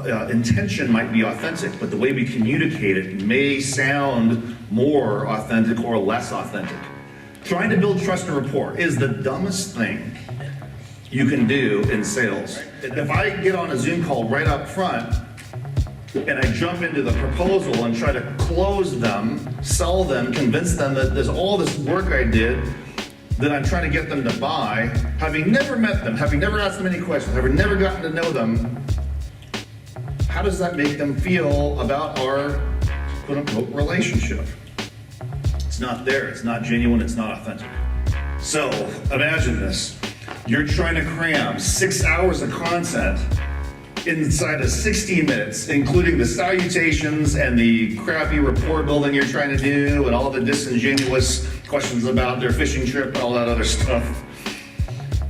intention might be authentic, but the way we communicate it may sound more authentic or less authentic. Trying to build trust and rapport is the dumbest thing you can do in sales. If I get on a Zoom call right up front and I jump into the proposal and try to close them, sell them, convince them that there's all this work I did that I'm trying to get them to buy, having never met them, having never asked them any questions, having never gotten to know them, how does that make them feel about our quote-unquote relationship? It's not there, it's not genuine, it's not authentic. So imagine this. You're trying to cram 6 hours of content inside of 60 minutes, including the salutations and the crappy rapport building you're trying to do and all the disingenuous questions about their fishing trip and all that other stuff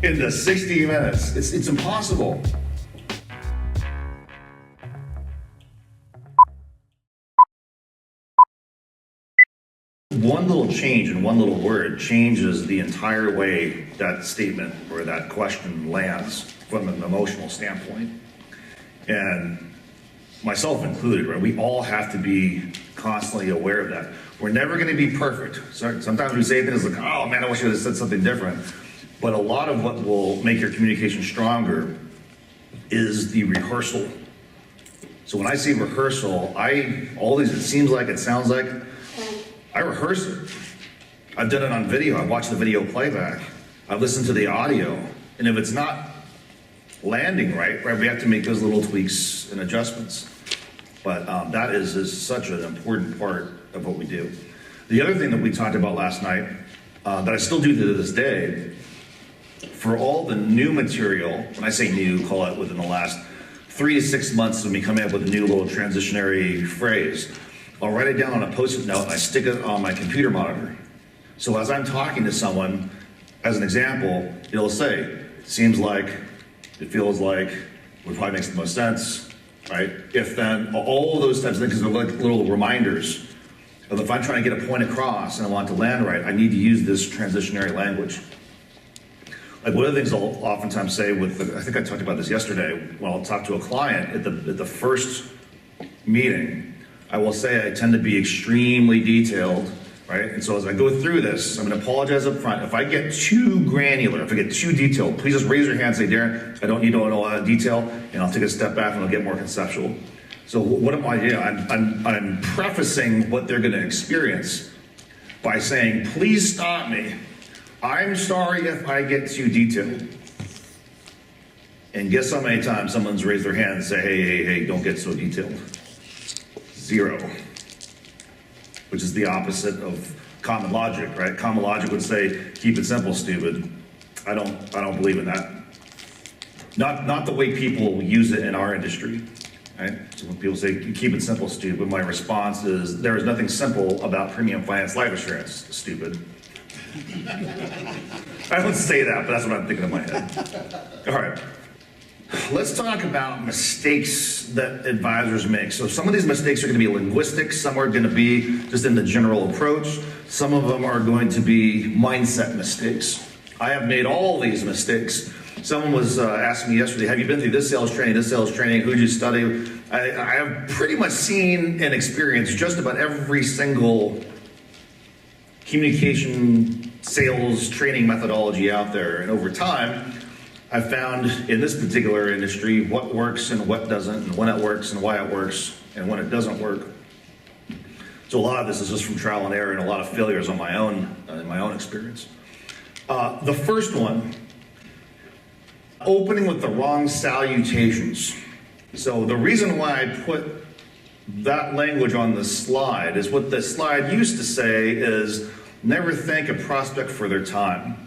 into 60 minutes. It's impossible. One little change in one little word changes the entire way that statement or that question lands from an emotional standpoint. And myself included, right? We all have to be constantly aware of that. We're never going to be perfect. Sometimes we say things like, oh man, I wish I had said something different. But a lot of what will make your communication stronger is the rehearsal. So when I say rehearsal, all these, it seems like, it sounds like, I rehearse it. I've done it on video. I watch the video playback. I listen to the audio. And if it's not landing right, we have to make those little tweaks and adjustments. But that is such an important part of what we do. The other thing that we talked about last night, that I still do to this day, for all the new material, when I say new, call it within the last 3 to 6 months when we come up with a new little transitionary phrase, I'll write it down on a Post-it note and I stick it on my computer monitor. So as I'm talking to someone, as an example, it'll say, it seems like, it feels like, what probably makes the most sense, right? If then, all those types of things, because they're like little reminders of if I'm trying to get a point across and I want it to land right, I need to use this transitionary language. Like one of the things I'll oftentimes say I think I talked about this yesterday, when I'll talk to a client at the first meeting, I will say I tend to be extremely detailed, right? And so as I go through this, I'm gonna apologize up front. If I get too granular, if I get too detailed, please just raise your hand and say, Darren, I don't need to know a lot of detail, and I'll take a step back and I'll get more conceptual. So what am I doing? I'm prefacing what they're gonna experience by saying, please stop me. I'm sorry if I get too detailed. And guess how many times someone's raised their hand and say, hey, don't get so detailed. 0. Which is the opposite of common logic, right? Common logic would say, keep it simple, stupid. I don't believe in that. Not the way people use it in our industry, right? So when people say, keep it simple, stupid, my response is, there is nothing simple about premium finance life insurance, stupid. I don't say that, but that's what I'm thinking in my head. All right. Let's talk about mistakes that advisors make. So some of these mistakes are going to be linguistic, some are going to be just in the general approach, some of them are going to be mindset mistakes. I have made all these mistakes. Someone was asking me yesterday, have you been through this sales training, who did you study? I have pretty much seen and experienced just about every single communication, sales, training methodology out there. And over time, I've found in this particular industry what works and what doesn't, and when it works and why it works, and when it doesn't work. So a lot of this is just from trial and error and a lot of failures on my own, in my own experience. The first one, opening with the wrong salutations. So the reason why I put that language on the slide is what the slide used to say is never thank a prospect for their time.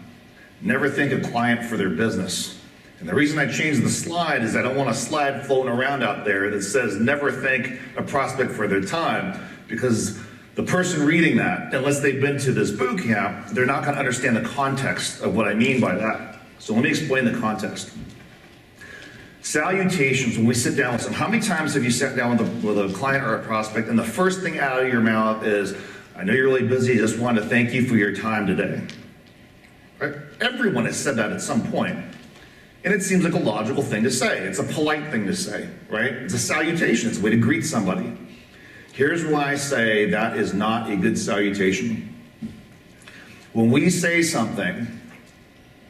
Never thank a client for their business. And the reason I changed the slide is I don't want a slide floating around out there that says never thank a prospect for their time, because the person reading that, unless they've been to this boot camp, they're not going to understand the context of what I mean by that. So let me explain the context. Salutations, when we sit down with someone, how many times have you sat down with a client or a prospect and the first thing out of your mouth is, I know you're really busy, just want to thank you for your time today. Right? Everyone has said that at some point. And it seems like a logical thing to say. It's a polite thing to say, right? It's a salutation. It's a way to greet somebody. Here's why I say that is not a good salutation. When we say something,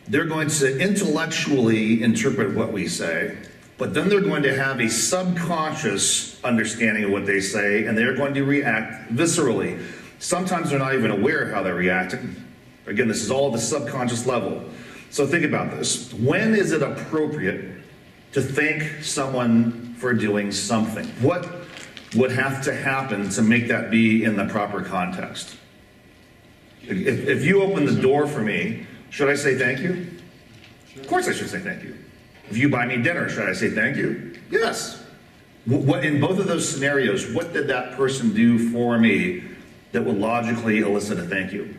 they're going to intellectually interpret what we say, but then they're going to have a subconscious understanding of what they say, and they're going to react viscerally. Sometimes they're not even aware of how they're reacting. Again, this is all at the subconscious level. So think about this. When is it appropriate to thank someone for doing something? What would have to happen to make that be in the proper context? If you open the door for me, should I say thank you? Of course I should say thank you. If you buy me dinner, should I say thank you? Yes. What, in both of those scenarios, what did that person do for me that would logically elicit a thank you?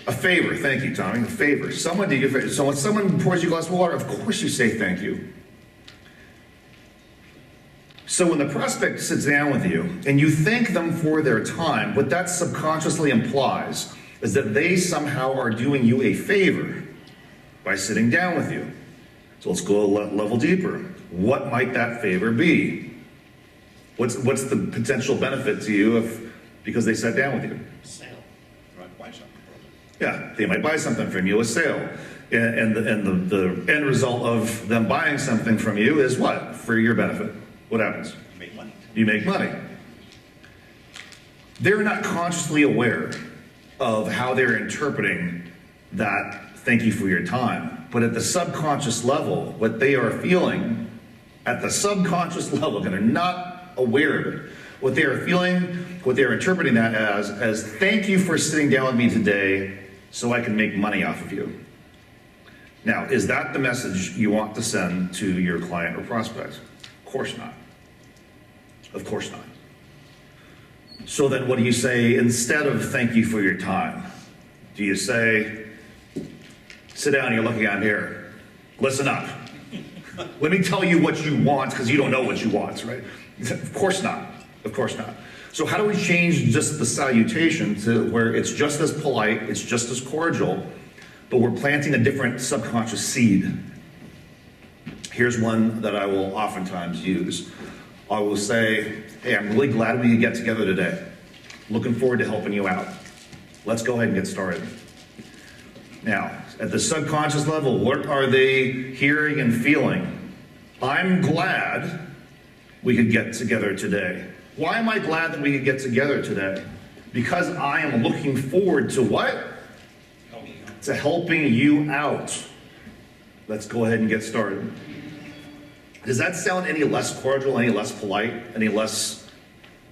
A favor, thank you, Tommy. A favor. Someone did you a favor. So when someone pours you a glass of water, of course you say thank you. So when the prospect sits down with you and you thank them for their time, what that subconsciously implies is that they somehow are doing you a favor by sitting down with you. So let's go a level deeper. What might that favor be? What's the potential benefit to you because they sat down with you? Sale. Right, buy something from them. Yeah, they might buy something from you, a sale. And the end result of them buying something from you is what? For your benefit. What happens? You make money. You make money. They're not consciously aware of how they're interpreting that thank you for your time. But at the subconscious level, what they are feeling at the subconscious level, and they're not aware of it, what they are feeling, what they're interpreting that as thank you for sitting down with me today so I can make money off of you. Now, is that the message you want to send to your client or prospect? Of course not. Of course not. So then what do you say instead of thank you for your time? Do you say, sit down, you're looking out here, listen up. Let me tell you what you want, because you don't know what you want, right? Of course not. Of course not. So how do we change just the salutation to where it's just as polite, it's just as cordial, but we're planting a different subconscious seed? Here's one that I will oftentimes use. I will say, hey, I'm really glad we could get together today. Looking forward to helping you out. Let's go ahead and get started. Now, at the subconscious level, what are they hearing and feeling? I'm glad we could get together today. Why am I glad that we could get together today? Because I am looking forward to what? To helping you out. Let's go ahead and get started. Does that sound any less cordial, any less polite, any less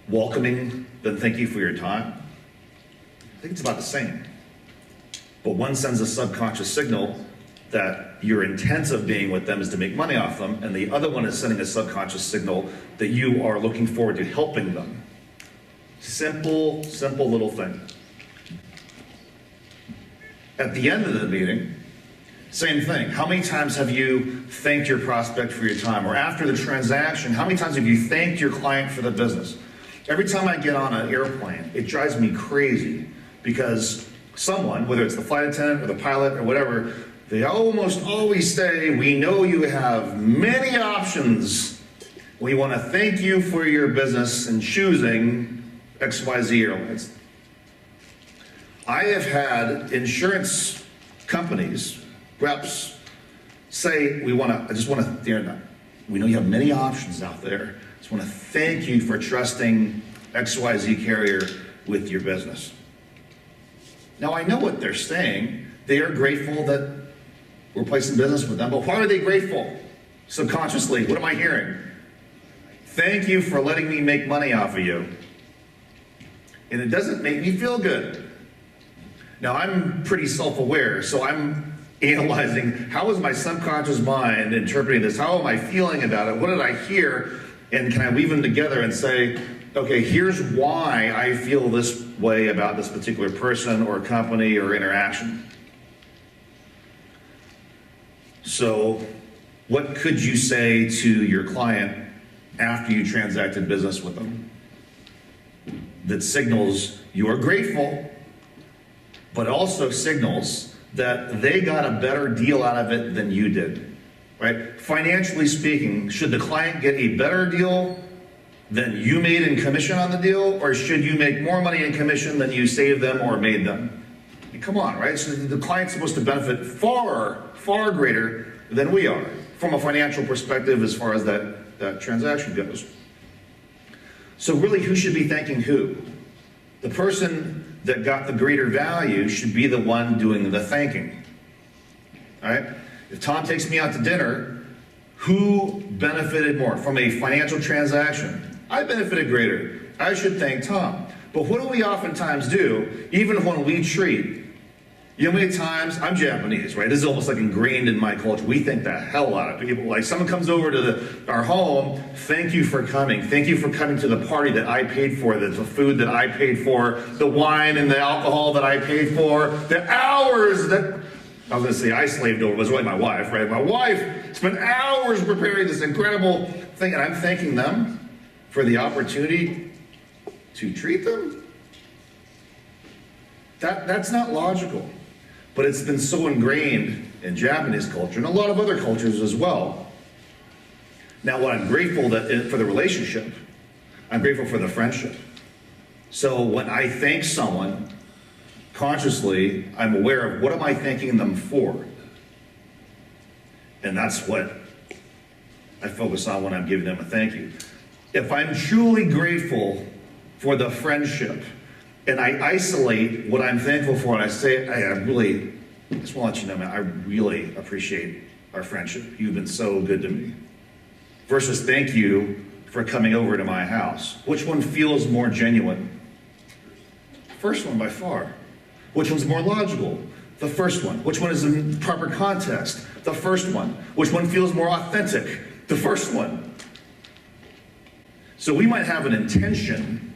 welcoming than thank you for your time? I think it's about the same. But one sends a subconscious signal that your intent of being with them is to make money off them, and the other one is sending a subconscious signal that you are looking forward to helping them. Simple, simple little thing. At the end of the meeting, same thing. How many times have you thanked your prospect for your time? Or after the transaction, how many times have you thanked your client for the business? Every time I get on an airplane, it drives me crazy because someone, whether it's the flight attendant or the pilot or whatever, they almost always say, we know you have many options. We want to thank you for your business in choosing XYZ Airlines. I have had insurance companies, reps, say, we just want to, we know you have many options out there. Just want to thank you for trusting XYZ carrier with your business. Now I know what they're saying. They are grateful that we're placing business with them, but why are they grateful? Subconsciously, what am I hearing? Thank you for letting me make money off of you. And it doesn't make me feel good. Now I'm pretty self-aware, so I'm analyzing how is my subconscious mind interpreting this? How am I feeling about it? What did I hear? And can I weave them together and say, okay, here's why I feel this way about this particular person or company or interaction. So what could you say to your client after you transacted business with them that signals you are grateful, but also signals that they got a better deal out of it than you did, right? Financially speaking, should the client get a better deal than you made in commission on the deal, or should you make more money in commission than you saved them or made them? I mean, come on, right? So the client's supposed to benefit far, far greater than we are from a financial perspective as far as that transaction goes. So really, who should be thanking who? The person that got the greater value should be the one doing the thanking, all right? If Tom takes me out to dinner, who benefited more from a financial transaction? I benefited greater. I should thank Tom. But what do we oftentimes do, even when we treat? You know how many times, I'm Japanese, right? This is almost like ingrained in my culture. We think the hell out of people. Like someone comes over to our home, thank you for coming. Thank you for coming to the party that I paid for, the food that I paid for, the wine and the alcohol that I paid for, the hours that, I was gonna say I slaved over, it was really my wife, right? My wife spent hours preparing this incredible thing, and I'm thanking them for the opportunity to treat them? That's not logical. But it's been so ingrained in Japanese culture and a lot of other cultures as well. Now, what I'm grateful for the relationship, I'm grateful for the friendship. So when I thank someone, consciously, I'm aware of what am I thanking them for? And that's what I focus on when I'm giving them a thank you. If I'm truly grateful for the friendship, and I isolate what I'm thankful for, and I say, I really, just want to let you know, man, I really appreciate our friendship. You've been so good to me. Versus thank you for coming over to my house. Which one feels more genuine? The first one by far. Which one's more logical? The first one. Which one is in proper context? The first one. Which one feels more authentic? The first one. So we might have an intention,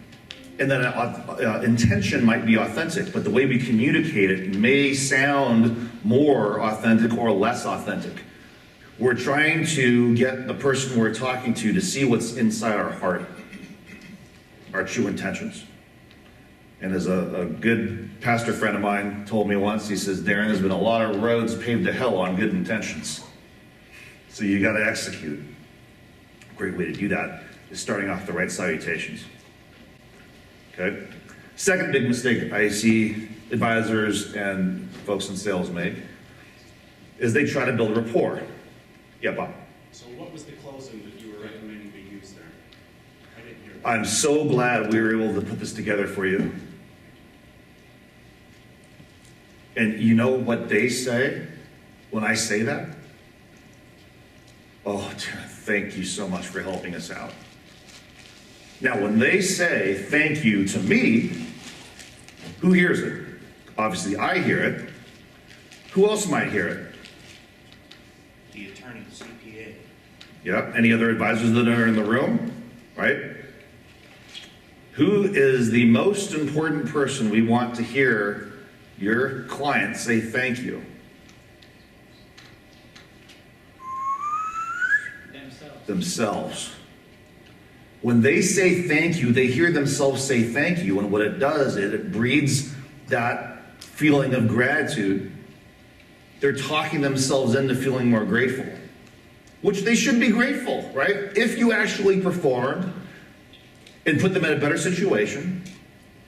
and that intention might be authentic, but the way we communicate it may sound more authentic or less authentic. We're trying to get the person we're talking to see what's inside our heart, our true intentions. And as a good pastor friend of mine told me once, he says, Darren, there's been a lot of roads paved to hell on good intentions. So you got to execute. A great way to do that is starting off the right salutations. Okay. Second big mistake I see advisors and folks in sales make is they try to build rapport. Yeah, Bob. So what was the closing that you were recommending be used there? I didn't hear that. I'm so glad we were able to put this together for you. And you know what they say when I say that? Oh, thank you so much for helping us out. Now, when they say thank you to me, who hears it? Obviously, I hear it. Who else might hear it? The attorney, the CPA. Yep. Any other advisors that are in the room? Right? Who is the most important person we want to hear your client say thank you? Themselves. When they say thank you, they hear themselves say thank you, and what it does is it breeds that feeling of gratitude. They're talking themselves into feeling more grateful, which they should be grateful, right? If you actually performed and put them in a better situation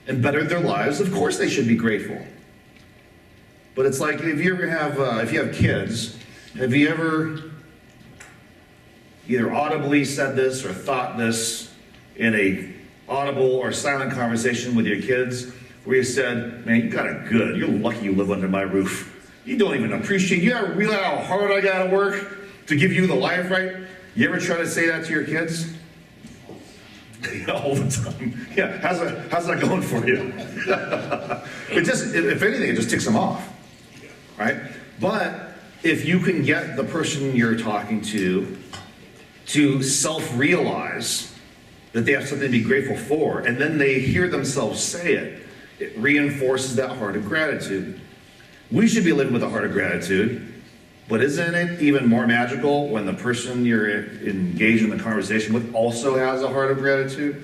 and bettered their lives, of course they should be grateful. But it's like if you have kids, have you ever either audibly said this or thought this in a audible or silent conversation with your kids where you said, man, you got it good. You're lucky you live under my roof. You don't even appreciate, you ever realize how hard I got to work to give you the life, right? You ever try to say that to your kids? All the time. Yeah, how's that going for you? It just, if anything, it just ticks them off, right? But if you can get the person you're talking to self-realize that they have something to be grateful for, and then they hear themselves say it, it reinforces that heart of gratitude. We should be living with a heart of gratitude, but isn't it even more magical when the person you're engaged in the conversation with also has a heart of gratitude?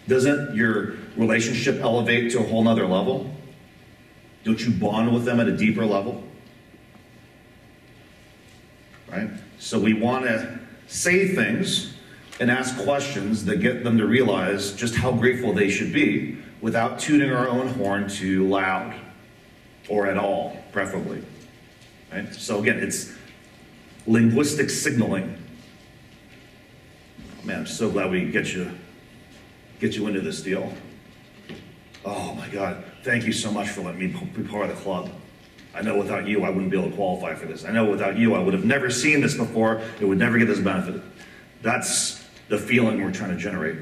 Doesn't your relationship elevate to a whole nother level? Don't you bond with them at a deeper level? right? So we want to say things and ask questions that get them to realize just how grateful they should be without tooting our own horn too loud or at all, preferably. Right? So again, it's linguistic signaling. Man, I'm so glad we get you into this deal. Oh my God, thank you so much for letting me be part of the club. I know without you, I wouldn't be able to qualify for this. I know without you, I would have never seen this before. It would never get this benefit. That's the feeling we're trying to generate.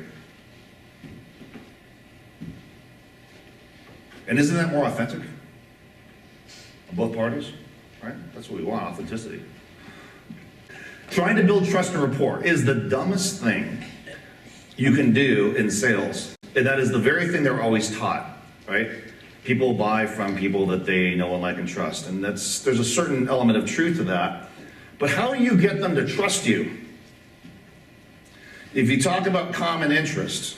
And isn't that more authentic? On both parties, right? That's what we want, authenticity. Trying to build trust and rapport is the dumbest thing you can do in sales. And that is the very thing they're always taught, right? People buy from people that they know and like and trust. And there's a certain element of truth to that. But how do you get them to trust you? If you talk about common interests,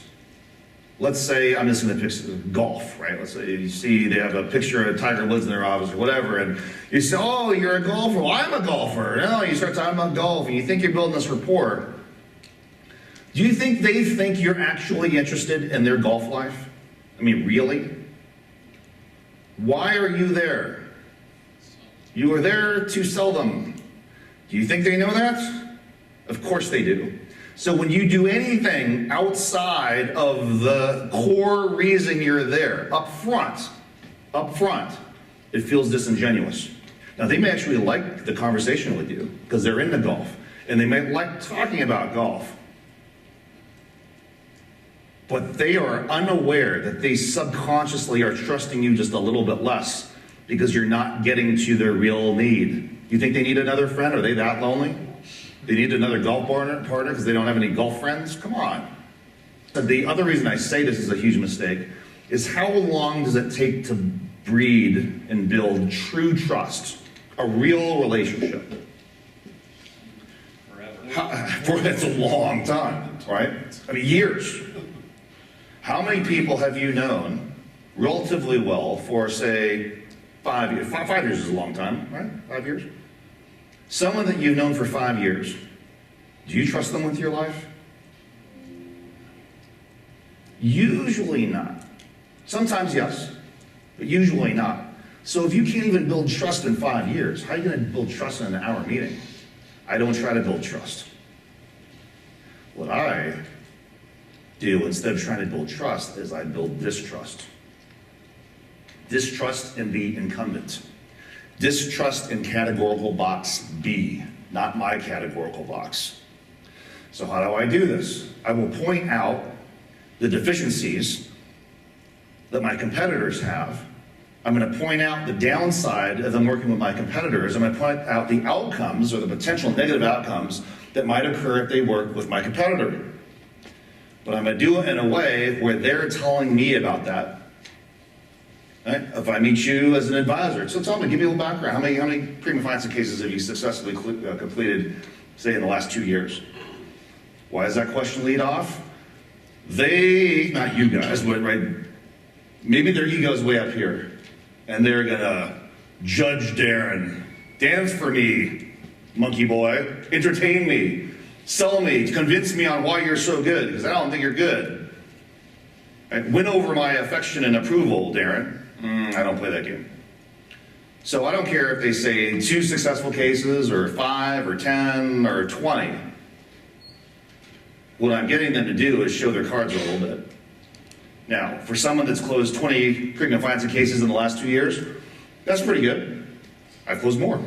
let's say, I'm just going to pick golf, right? Let's say you see they have a picture of Tiger Woods in their office or whatever, and you say, oh, you're a golfer. Well, I'm a golfer. No, you start talking about golf, and you think you're building this rapport. Do you think they think you're actually interested in their golf life? I mean, really? Why are you there? You are there to sell them. Do you think they know that? Of course they do. So when you do anything outside of the core reason you're there, up front, it feels disingenuous. Now they may actually like the conversation with you because they're into golf and they might like talking about golf. But they are unaware that they subconsciously are trusting you just a little bit less because you're not getting to their real need. You think they need another friend? Are they that lonely? They need another golf partner because they don't have any golf friends? Come on. The other reason I say this is a huge mistake is how long does it take to breed and build true trust, a real relationship? Forever. That's a long time, right? I mean, years. How many people have you known relatively well for, say, 5 years? 5 years is a long time, right? 5 years? Someone that you've known for 5 years, do you trust them with your life? Usually not. Sometimes yes, but usually not. So if you can't even build trust in 5 years, how are you going to build trust in an hour meeting? I don't try to build trust. What I do instead of trying to build trust is I build distrust. Distrust in the incumbent. Distrust in categorical box B, not my categorical box. So how do I do this? I will point out the deficiencies that my competitors have. I'm going to point out the downside of them working with my competitors. I'm going to point out the outcomes or the potential negative outcomes that might occur if they work with my competitor. But I'm going to do it in a way where they're telling me about that. Right? If I meet you as an advisor, so tell me, give me a little background. How many premium financing cases have you successfully completed, say, in the last 2 years? Why does that question lead off? They, not you guys, but right, maybe their ego's way up here, and they're gonna judge Darren. Dance for me, monkey boy. Entertain me. Sell me. Convince me on why you're so good, because I don't think you're good. Right? Win over my affection and approval, Darren. I don't play that game. So I don't care if they say 2 successful cases or 5 or 10 or 20. What I'm getting them to do is show their cards a little bit. Now, for someone that's closed 20 premium financing cases in the last 2 years, that's pretty good. I've closed more.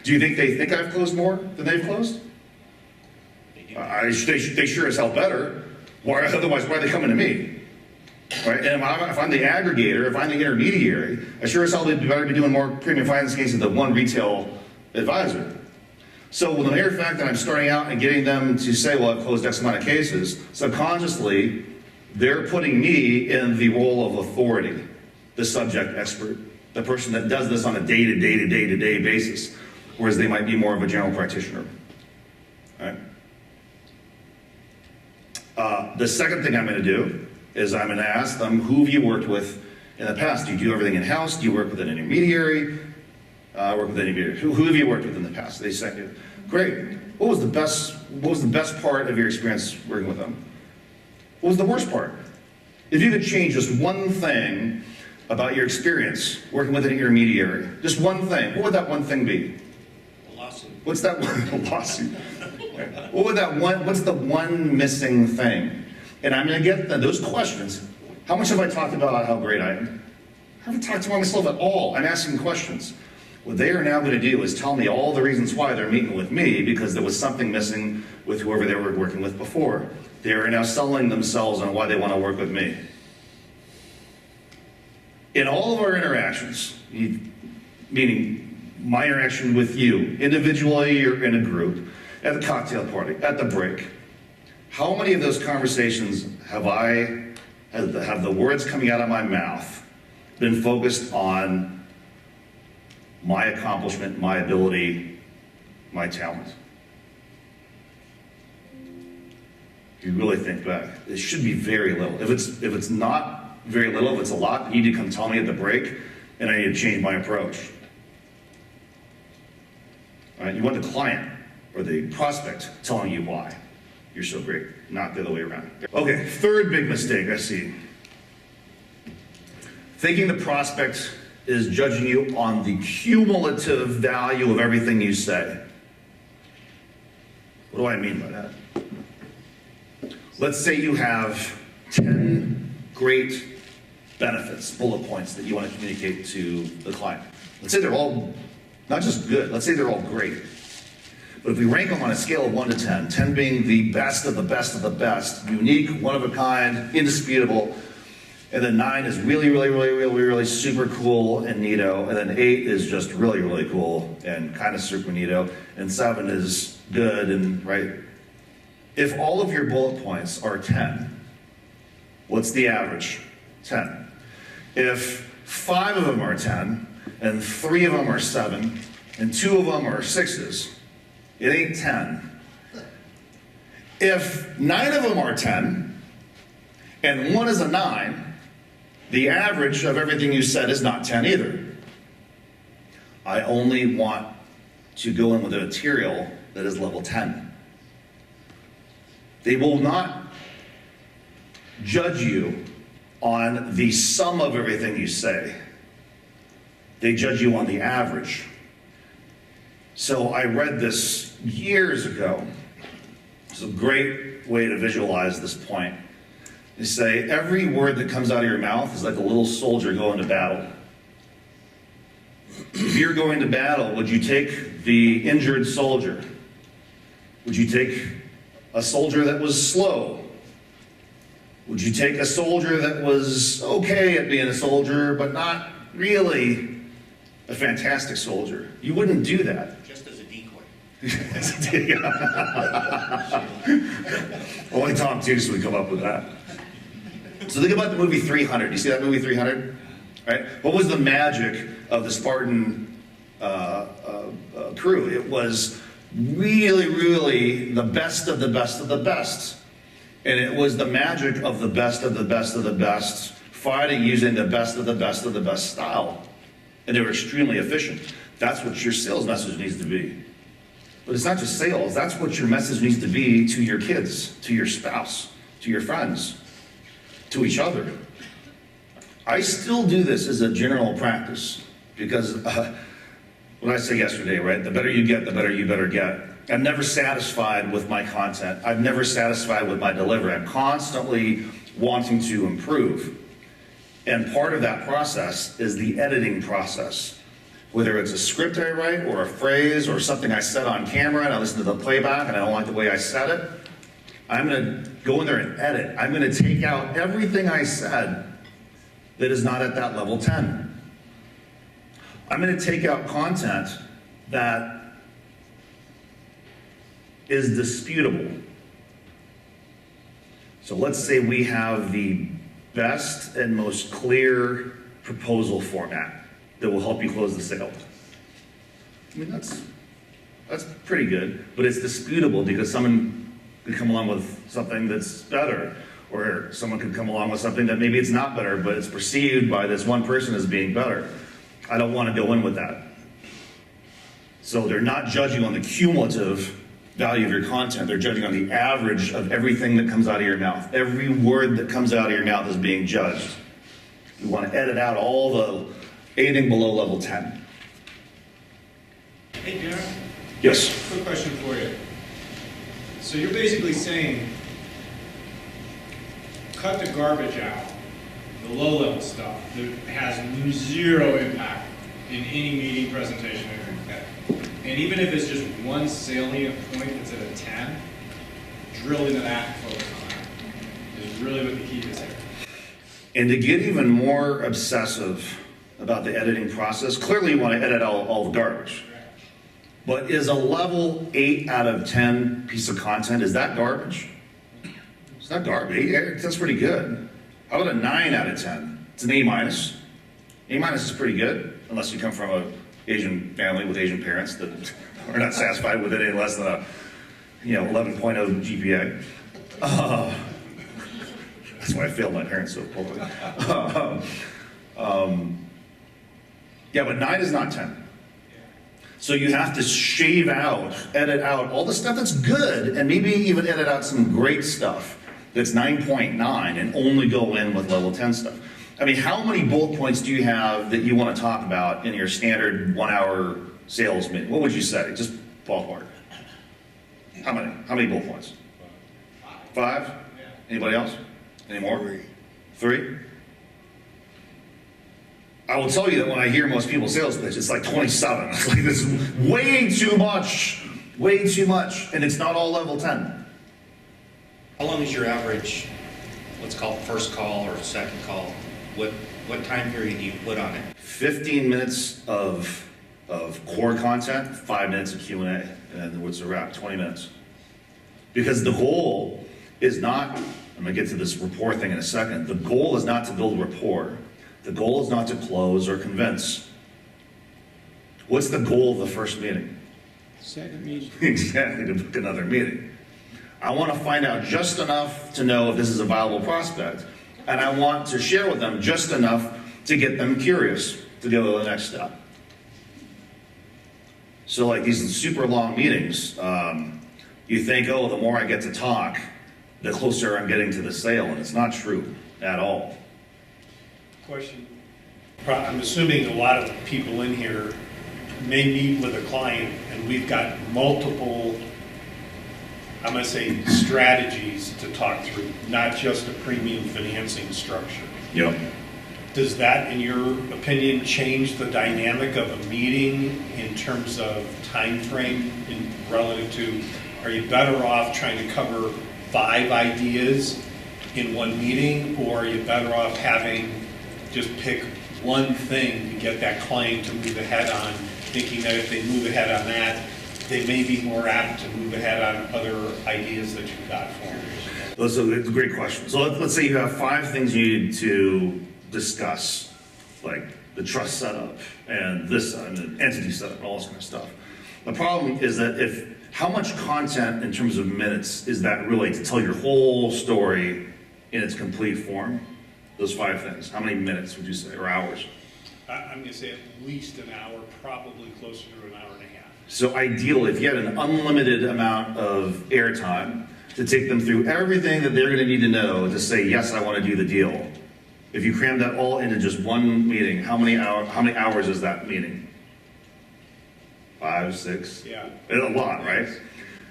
Do you think they think I've closed more than they've closed? They sure as hell better. Otherwise, why are they coming to me? Right? And if I'm the aggregator, if I'm the intermediary, I sure as hell better be doing more premium finance cases than one retail advisor. So with the mere fact that I'm starting out and getting them to say, well, I've closed X amount of cases, subconsciously, they're putting me in the role of authority, the subject expert, the person that does this on a day-to-day basis, whereas they might be more of a general practitioner. All right? The second thing I'm going to do is I'm going to ask them, who have you worked with in the past? Do you do everything in-house? Do you work with an intermediary? work with any of you. Who have you worked with in the past? They say, great. What was the best part of your experience working with them? What was the worst part? If you could change just one thing about your experience working with an intermediary, just one thing, what would that one thing be? A lawsuit. What's that one lawsuit? What would that one, what's the one missing thing? And I'm gonna get those questions. How much have I talked about how great I am? I haven't talked about myself at all. I'm asking questions. What they are now gonna do is tell me all the reasons why they're meeting with me because there was something missing with whoever they were working with before. They are now selling themselves on why they wanna work with me. In all of our interactions, meaning my interaction with you, individually or in a group, at the cocktail party, at the break, how many of those conversations have the words coming out of my mouth been focused on my accomplishment, my ability, my talent? If you really think back, it should be very little. If it's not very little, if it's a lot, you need to come tell me at the break, and I need to change my approach. All right, you want the client or the prospect telling you why you're so great, not the other way around. Okay, third big mistake I see. Thinking the prospect is judging you on the cumulative value of everything you say. What do I mean by that? Let's say you have 10 great benefits, bullet points that you want to communicate to the client. Let's say they're all not just good, let's say they're all great. But if we rank them on a scale of 1 to 10, 10 being the best of the best of the best, unique, one of a kind, indisputable, and then 9 is really super cool and neato, and then 8 is just really cool and kind of super neato, and 7 is good and right. If all of your bullet points are 10, what's the average? 10. If 5 of them are 10, and 3 of them are 7, and 2 of them are 6s, it ain't 10. If 9 of them are 10, and 1 is a 9, the average of everything you said is not 10 either. I only want to go in with a material that is level 10. They will not judge you on the sum of everything you say. They judge you on the average. So I read this years ago. It's a great way to visualize this point. They say every word that comes out of your mouth is like a little soldier going to battle. If you're going to battle, would you take the injured soldier? Would you take a soldier that was slow? Would you take a soldier that was okay at being a soldier, but not really a fantastic soldier? You wouldn't do that. Just as a decoy. Only Tom Tewkes would come up with that. So think about the movie 300. You see that movie 300? Right? What was the magic of the Spartan crew? It was really the best of the best of the best. And it was the magic of the best of the best of the best, fighting using the best of the best of the best style. And they were extremely efficient. That's what your sales message needs to be. But it's not just sales, that's what your message needs to be to your kids, to your spouse, to your friends, to each other. I still do this as a general practice because what I said yesterday, right? The better you get, the better you better get. I'm never satisfied with my content. I'm never satisfied with my delivery. I'm constantly wanting to improve. And part of that process is the editing process. Whether it's a script I write or a phrase or something I said on camera and I listen to the playback and I don't like the way I said it, I'm going to go in there and edit. I'm going to take out everything I said that is not at that level 10. I'm going to take out content that is disputable. So let's say we have the best and most clear proposal format that will help you close the sale. I mean, that's pretty good, but it's disputable because someone could come along with something that's better, or someone could come along with something that maybe it's not better, but it's perceived by this one person as being better. I don't want to go in with that. So they're not judging on the cumulative value of your content. They're judging on the average of everything that comes out of your mouth. Every word that comes out of your mouth is being judged. You want to edit out anything below level 10. Hey, Darren, Yes. quick question for you. So you're basically saying, cut the garbage out, the low-level stuff that has zero impact in any meeting, presentation, anything like that. And even if it's just one salient point that's at a 10, drill into that and focus on that is really what the key is here. And to get even more obsessive about the editing process, clearly you want to edit all the garbage. But is a level 8 out of 10 piece of content, is that garbage? It's not garbage. That's pretty good. How about a 9 out of 10? It's an A minus. A minus is pretty good, unless you come from an Asian family with Asian parents that are not satisfied with anything less than a 11.0 GPA. That's why I failed my parents so poorly. Yeah, but 9 is not 10. So you have to shave out, edit out all the stuff that's good, and maybe even edit out some great stuff that's 9.9 and only go in with level 10 stuff. I mean, how many bullet points do you have that you want to talk about in your standard 1 hour sales meeting? What would you say? Just ballpark. How many? How many bullet points? 5? Anybody else? Any more? 3? I will tell you that when I hear most people's sales pitch, it's like 27. It's like this is way too much, and it's not all level 10. How long is your average, let's call it first call or second call? What time period do you put on it? 15 minutes of core content, 5 minutes of Q&A, and then what's the wrap? 20 minutes. Because the goal is not, I'm gonna get to this rapport thing in a second, the goal is not to build rapport. The goal is not to close or convince. What's the goal of the first meeting? Second meeting. Exactly, to book another meeting. I want to find out just enough to know if this is a viable prospect, and I want to share with them just enough to get them curious to go to the next step. So like these super long meetings, you think, oh, the more I get to talk, the closer I'm getting to the sale, and it's not true at all. Question. I'm assuming a lot of people in here may meet with a client and we've got multiple, I'm going to say, strategies to talk through, not just a premium financing structure. Yep. Does that, in your opinion, change the dynamic of a meeting in terms of time frame relative to, are you better off trying to cover 5 ideas in one meeting, or are you better off having just pick one thing to get that client to move ahead on, thinking that if they move ahead on that, they may be more apt to move ahead on other ideas that you've got for them? That's a great question. So let's say you have 5 things you need to discuss, like the trust setup and this and the entity setup and all this kind of stuff. The problem is that how much content in terms of minutes is that really to tell your whole story in its complete form? Those 5 things. How many minutes would you say, or hours? I'm going to say at least an hour, probably closer to an hour and a half. So ideal, if you had an unlimited amount of airtime to take them through everything that they're going to need to know to say, yes, I want to do the deal. If you cram that all into just one meeting, how many hours is that meeting? 5, 6? Yeah. It's a lot, right?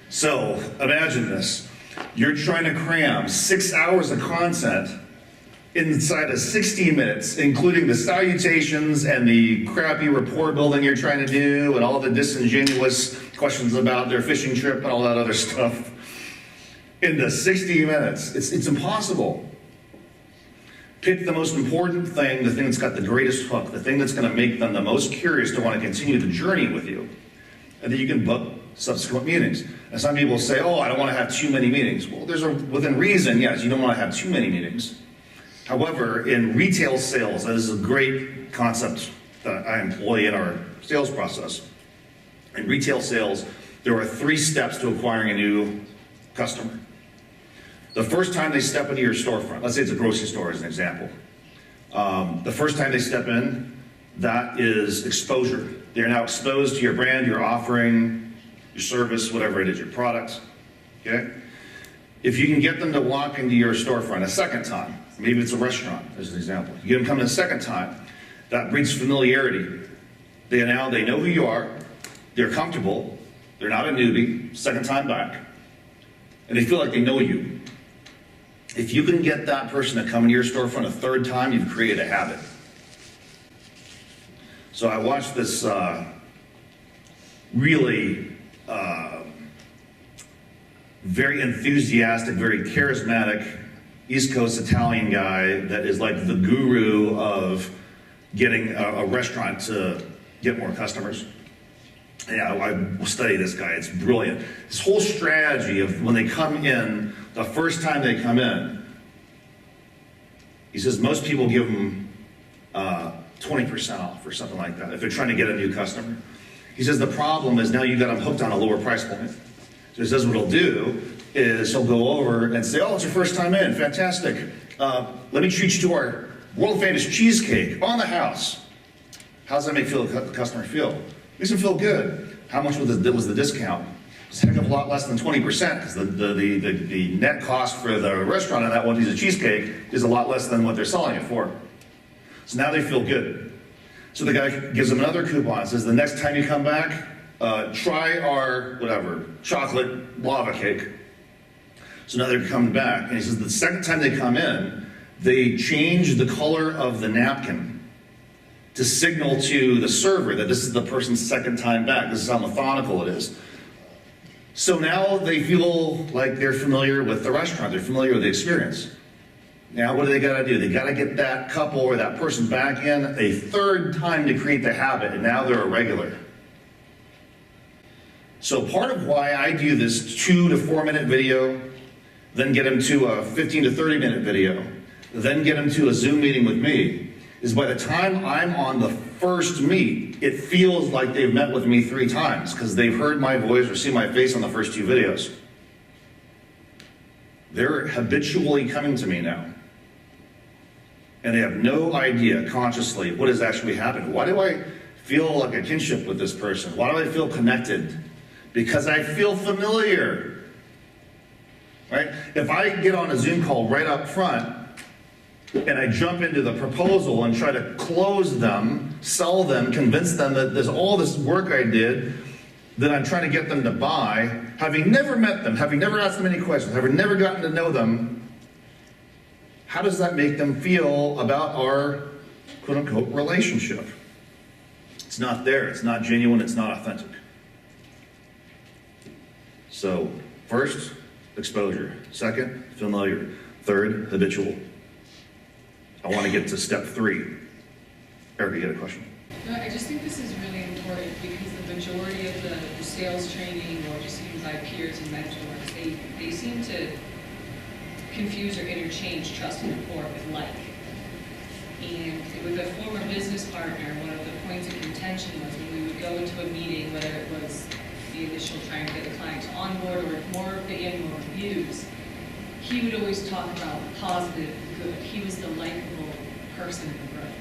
So imagine this. You're trying to cram 6 hours of content inside of 60 minutes, including the salutations and the crappy rapport building you're trying to do and all the disingenuous questions about their fishing trip and all that other stuff. Into 60 minutes. It's impossible. Pick the most important thing, the thing that's got the greatest hook, the thing that's going to make them the most curious to want to continue the journey with you. And then you can book subsequent meetings. And some people say, oh, I don't want to have too many meetings. Well, within reason, yes, you don't want to have too many meetings. However, in retail sales, this is a great concept that I employ in our sales process. In retail sales, there are 3 steps to acquiring a new customer. The first time they step into your storefront, let's say it's a grocery store as an example. The first time they step in, that is exposure. They're now exposed to your brand, your offering, your service, whatever it is, your product, okay? If you can get them to walk into your storefront a second time, maybe it's a restaurant, as an example. You get them coming a second time, that breeds familiarity. They know who you are, they're comfortable, they're not a newbie, second time back, and they feel like they know you. If you can get that person to come into your storefront a third time, you've created a habit. So I watched this really very enthusiastic, very charismatic East Coast Italian guy that is like the guru of getting a restaurant to get more customers. Yeah, I study this guy, it's brilliant. His whole strategy of when they come in, the first time they come in, he says most people give them 20% off or something like that if they're trying to get a new customer. He says the problem is now you've got them hooked on a lower price point. So he says what he'll do is he'll go over and say, oh, it's your first time in, fantastic. Let me treat you to our world famous cheesecake on the house. How does that make the customer feel? Makes them feel good. How much was the discount? It's a heck of a lot less than 20% because the net cost for the restaurant on that one piece of cheesecake is a lot less than what they're selling it for. So now they feel good. So the guy gives them another coupon, says the next time you come back, try our, whatever, chocolate lava cake. So now they're coming back, and he says the second time they come in, they change the color of the napkin to signal to the server that this is the person's second time back. This is how methodical it is. So now they feel like they're familiar with the restaurant, they're familiar with the experience. Now what do they gotta do? They gotta get that couple or that person back in a third time to create the habit, and now they're a regular. So part of why I do this 2 to 4 minute video, then get them to a 15 to 30 minute video, then get them to a Zoom meeting with me, is by the time I'm on the first meet, it feels like they've met with me 3 times because they've heard my voice or seen my face on the first 2 videos. They're habitually coming to me now. And they have no idea consciously what has actually happened. Why do I feel like a kinship with this person? Why do I feel connected? Because I feel familiar. Right? If I get on a Zoom call right up front, and I jump into the proposal and try to close them, sell them, convince them that there's all this work I did that I'm trying to get them to buy, having never met them, having never asked them any questions, having never gotten to know them, how does that make them feel about our quote-unquote relationship? It's not there, it's not genuine, it's not authentic. So, first, exposure. Second, familiar. Third, habitual. I want to get to step 3. Erica, you got a question? No, I just think this is really important because the majority of the sales training or just even by peers and mentors, they seem to confuse or interchange trust and rapport with like. And with a former business partner, one of the points of contention was when we would go into a meeting, whether it was the initial trying to get a client to onboard or more of the annual reviews, he would always talk about positive and good. He was the likable person in the room.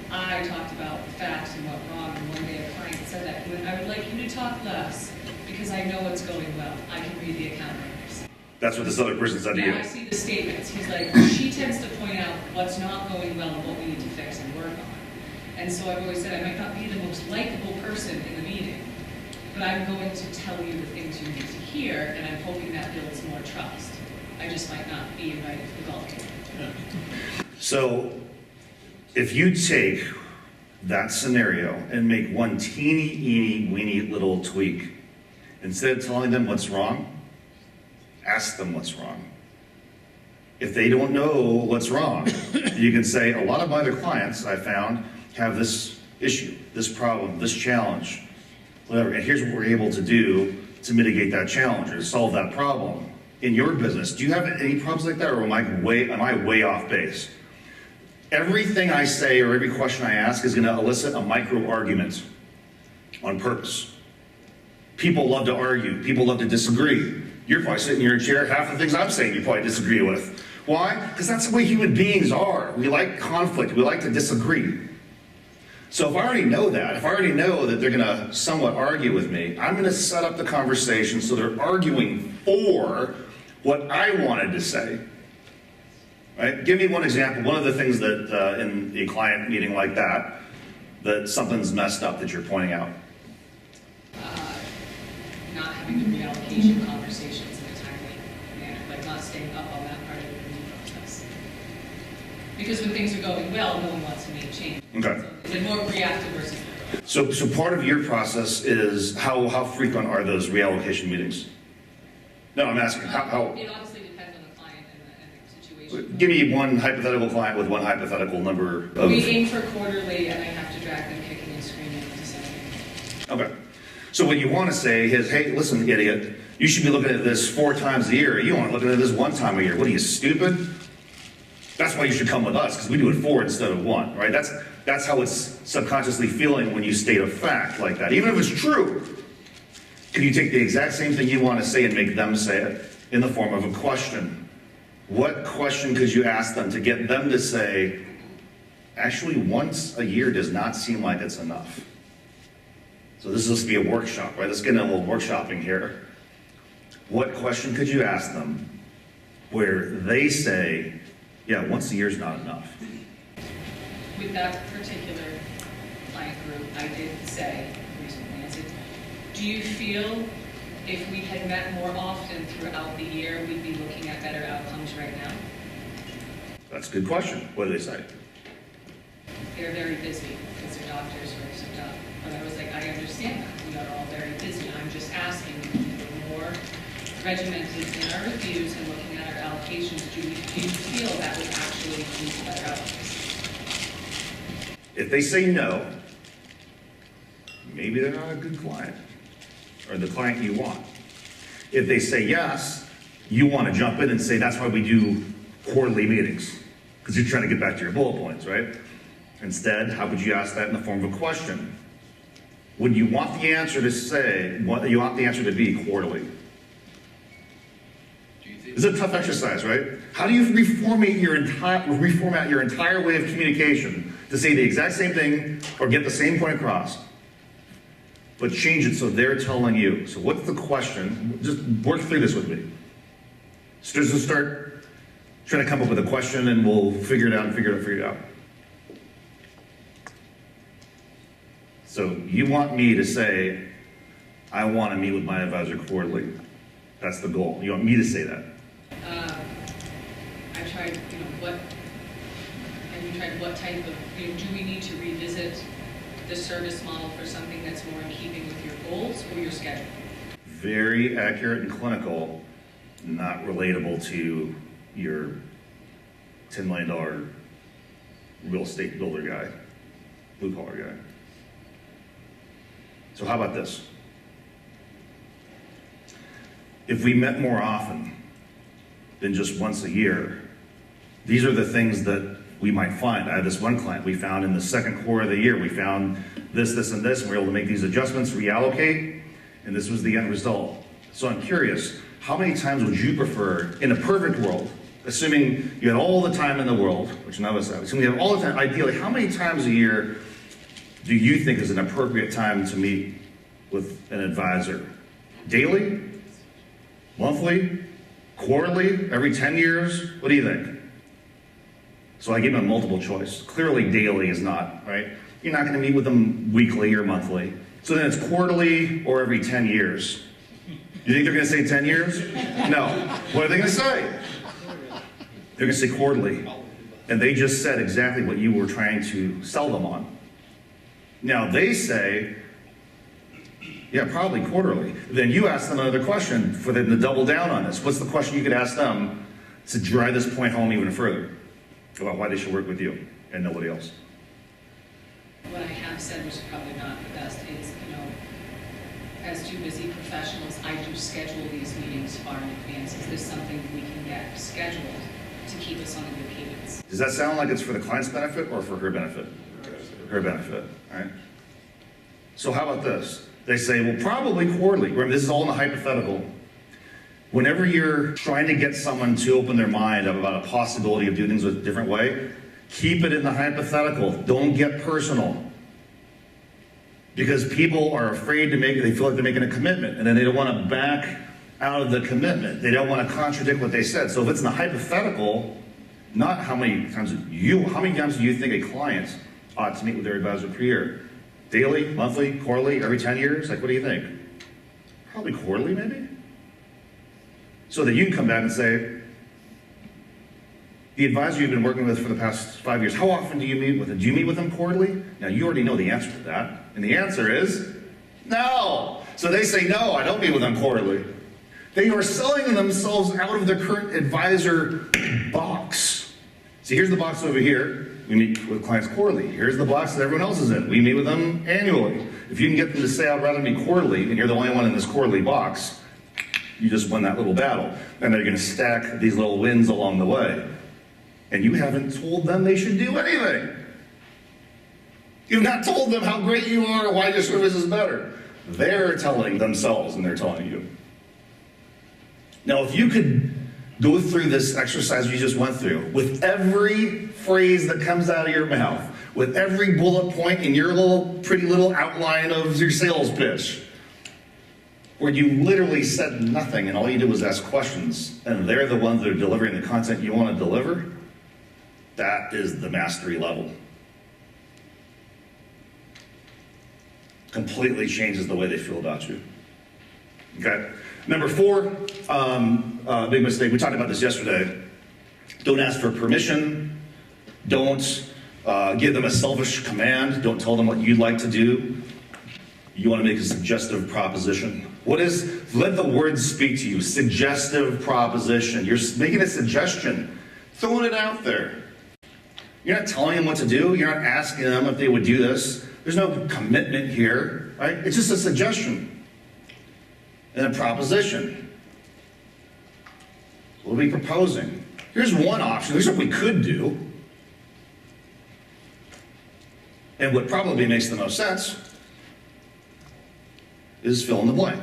I talked about the facts and what wrong, and one day a client said that, I would like you to talk less because I know what's going well. I can read the account numbers. That's what this other person said to you. Now I see the statements. He's like, she tends to point out what's not going well and what we need to fix and work on. And so I've always said I might not be the most likable person in the meeting, but I'm going to tell you the things you need to hear, and I'm hoping that builds more trust. I just might not be invited to the golf game. Yeah. So, if you take that scenario and make one teeny, weeny little tweak, instead of telling them what's wrong, ask them what's wrong. If they don't know what's wrong, you can say, a lot of my other clients I found have this issue, this problem, this challenge, whatever, and here's what we're able to do to mitigate that challenge or to solve that problem. In your business, do you have any problems like that, or am I way off base? Everything I say or every question I ask is going to elicit a micro argument on purpose. People love to argue. People love to disagree. You're probably sitting in your chair, half the things I'm saying you probably disagree with. Why? Because that's the way human beings are. We like conflict. We like to disagree. So if I already know that, if I already know that they're gonna somewhat argue with me, I'm gonna set up the conversation so they're arguing for what I wanted to say. Right? Give me one example, one of the things that in a client meeting like that something's messed up that you're pointing out. Not having the reallocation conversations in a timely manner, like not staying up on that part of the review process. Because when things are going well, no one wants to make change. Okay. So is it more reactive versus? So part of your process is how frequent are those reallocation meetings? No, I'm asking how It obviously depends on the client and the situation. give me one hypothetical client with one hypothetical number of. We aim for quarterly, and I have to drag them kicking and screaming into something. Okay. So what you want to say is, hey, listen, idiot, you should be looking at this 4 times a year. You aren't looking at this 1 time a year. What are you, stupid? That's why you should come with us, because we do it 4 instead of 1, right? That's how it's subconsciously feeling when you state a fact like that. Even if it's true, can you take the exact same thing you want to say and make them say it in the form of a question? What question could you ask them to get them to say, actually, once a year does not seem like it's enough? So this is supposed to be a workshop, right? Let's get into a little workshopping here. What question could you ask them where they say, yeah, once a year is not enough? With that particular client group, I did say recently, I said, do you feel if we had met more often throughout the year, we'd be looking at better outcomes right now? That's a good question. What do they say? They're very busy because their doctors are so tough. But I was like, I understand that. We are all very busy. I'm just asking, we're more regimented in our reviews and looking at our allocations. Do you feel that would actually lead to better outcomes? If they say no, maybe they're not a good client or the client you want. If they say yes, you want to jump in and say, that's why we do quarterly meetings, because you're trying to get back to your bullet points, right? Instead, how would you ask that in the form of a question? Would you want the answer to say, you want the answer to be quarterly? It's a tough exercise, right? How do you reformat your entire way of communication to say the exact same thing or get the same point across, but change it so they're telling you? So what's the question? Just work through this with me. So just start trying to come up with a question and we'll figure it out and figure it out. So you want me to say, I want to meet with my advisor quarterly. That's the goal. You want me to say that? I tried, what type of, do we need to revisit the service model for something that's more in keeping with your goals or your schedule? Very accurate and clinical, not relatable to your $10 million real estate builder guy, blue collar guy. So how about this? If we met more often than just once a year, these are the things that we might find. I had this one client we found in the second quarter of the year. We found this, this, and this, and we were able to make these adjustments, reallocate, and this was the end result. So I'm curious, how many times would you prefer, in a perfect world, assuming you had all the time in the world, which none of us have, assuming you have all the time, ideally, how many times a year do you think is an appropriate time to meet with an advisor? Daily? Monthly? Quarterly? Every 10 years? What do you think? So I gave him a multiple choice. Clearly daily is not, right? You're not gonna meet with them weekly or monthly. So then it's quarterly or every 10 years. You think they're gonna say 10 years? No. What are they gonna say? They're gonna say quarterly. And they just said exactly what you were trying to sell them on. Now they say, yeah, probably quarterly. Then you ask them another question for them to double down on this. What's the question you could ask them to drive this point home even further about why they should work with you and nobody else? What I have said, which is probably not the best, is, as two busy professionals, I do schedule these meetings far in advance. Is this something we can get scheduled to keep us on a good cadence? Does that sound like it's for the client's benefit or for her benefit? Her benefit, all right? So how about this? They say, well, probably quarterly. Remember, this is all in the hypothetical. Whenever you're trying to get someone to open their mind up about a possibility of doing things a different way, keep it in the hypothetical. Don't get personal. Because people are afraid they feel like they're making a commitment, and then they don't want to back out of the commitment. They don't want to contradict what they said. So if it's in the hypothetical, not how many times do you think a client ought to meet with their advisor per year? Daily, monthly, quarterly, every 10 years? Like, what do you think? Probably quarterly, maybe? So that you can come back and say, the advisor you've been working with for the past 5 years, how often do you meet with them? Do you meet with them quarterly? Now, you already know the answer to that. And the answer is no. So they say, no, I don't meet with them quarterly. They are selling themselves out of their current advisor box. See, here's the box over here. We meet with clients quarterly. Here's the box that everyone else is in. We meet with them annually. If you can get them to say, I'd rather meet quarterly, and you're the only one in this quarterly box, you just won that little battle. And they're going to stack these little wins along the way. And you haven't told them they should do anything. You've not told them how great you are or why your service is better. They're telling themselves, and they're telling you. Now, if you could go through this exercise you just went through, with every phrase that comes out of your mouth, with every bullet point in your pretty little outline of your sales pitch, where you literally said nothing and all you did was ask questions, and they're the ones that are delivering the content you want to deliver, that is the mastery level. Completely changes the way they feel about you. Okay? Number 4, big mistake. We talked about this yesterday. Don't ask for permission. Don't give them a selfish command. Don't tell them what you'd like to do. You want to make a suggestive proposition. Let the words speak to you. Suggestive proposition. You're making a suggestion, throwing it out there. You're not telling them what to do. You're not asking them if they would do this. There's no commitment here, right? It's just a suggestion and a proposition. What are we proposing? Here's one option. Here's what we could do. And what probably makes the most sense is fill in the blank.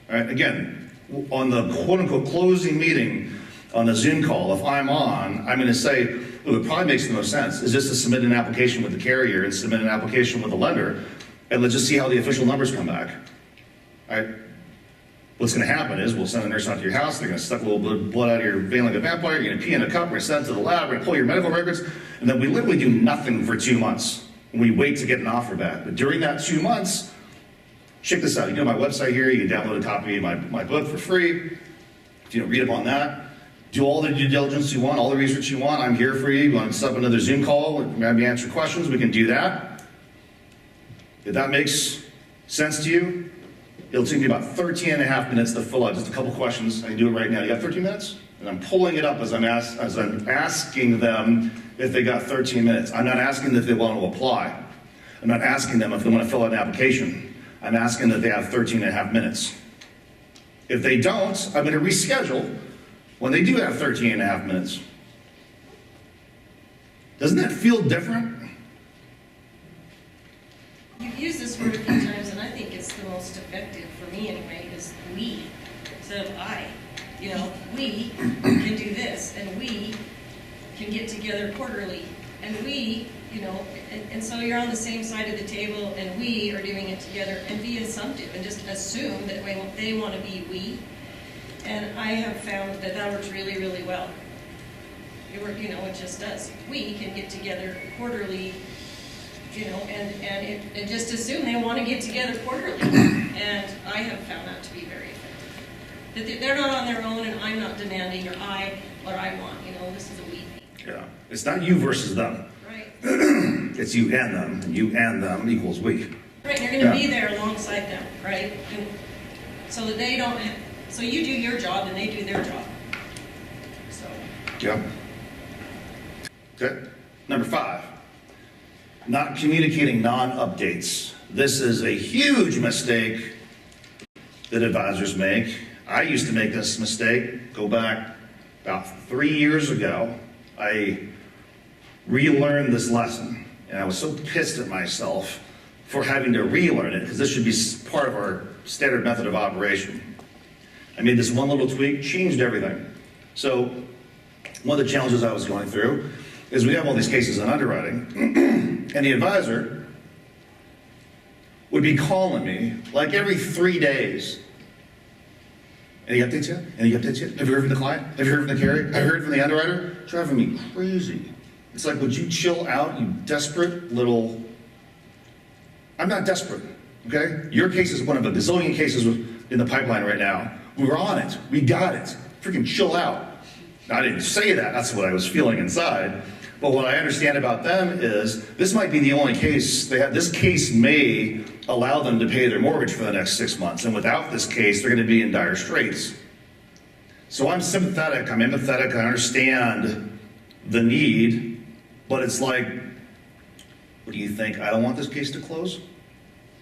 All right, again, on the quote-unquote closing meeting on the Zoom call, if I'm on, I'm going to say, what probably makes the most sense is just to submit an application with the carrier and submit an application with the lender, and let's just see how the official numbers come back. All right? What's going to happen is we'll send a nurse out to your house, they're going to suck a little bit of blood out of your vein like a vampire, you're going to pee in a cup, we're going to send it to the lab, we're going to pull your medical records, and then we literally do nothing for 2 months. And we wait to get an offer back. But during that 2 months, check this out. You go to my website here, you can download a copy of my book for free. Read up on that. Do all the due diligence you want, all the research you want. I'm here for you. You want to set up another Zoom call, have me answer questions, we can do that. If that makes sense to you, it'll take me about 13 and a half minutes to fill out just a couple questions. I can do it right now. You got 13 minutes? And I'm pulling it up as I'm asking them if they got 13 minutes. I'm not asking if they want to apply. I'm not asking them if they want to fill out an application. I'm asking that they have 13 and a half minutes. If they don't, I'm going to reschedule when they do have 13 and a half minutes. Doesn't that feel different? You've used this word a few times, and I think it's the most effective for me anyway, is we instead of I. We can do this, and we can get together quarterly, and we, and so you're on the same side of the table, and we are doing it together, and be assumptive, and just assume that they want to be we. And I have found that works really, really well. It just does. We can get together quarterly, and just assume they want to get together quarterly. And I have found that to be very effective. That they're not on their own, and I'm not demanding, or what I want. This is a we thing. Yeah. It's not you versus them. Right. It's you and them, and you and them equals we. Right, and you're going to be there alongside them, right? And so that they don't have, so you do your job and they do their job. So. Yeah. Okay. Number 5, not communicating non-updates. This is a huge mistake that advisors make. I used to make this mistake, go back about 3 years ago. I relearned this lesson, and I was so pissed at myself for having to relearn it, because this should be part of our standard method of operation. I made this one little tweak, changed everything. So one of the challenges I was going through is we have all these cases in underwriting, and the advisor would be calling me like every 3 days. Any updates yet? Any updates yet? Have you heard from the client? Have you heard from the carrier? Have you heard from the underwriter? Driving me crazy. It's like, would you chill out, you desperate little... I'm not desperate, okay? Your case is one of a gazillion cases in the pipeline right now. We're on it. We got it. Freaking chill out. Now, I didn't say that. That's what I was feeling inside. But what I understand about them is this might be the only case they have. This case may allow them to pay their mortgage for the next 6 months. And without this case, they're going to be in dire straits. So I'm sympathetic. I'm empathetic. I understand the need. But it's like, what do you think? I don't want this case to close?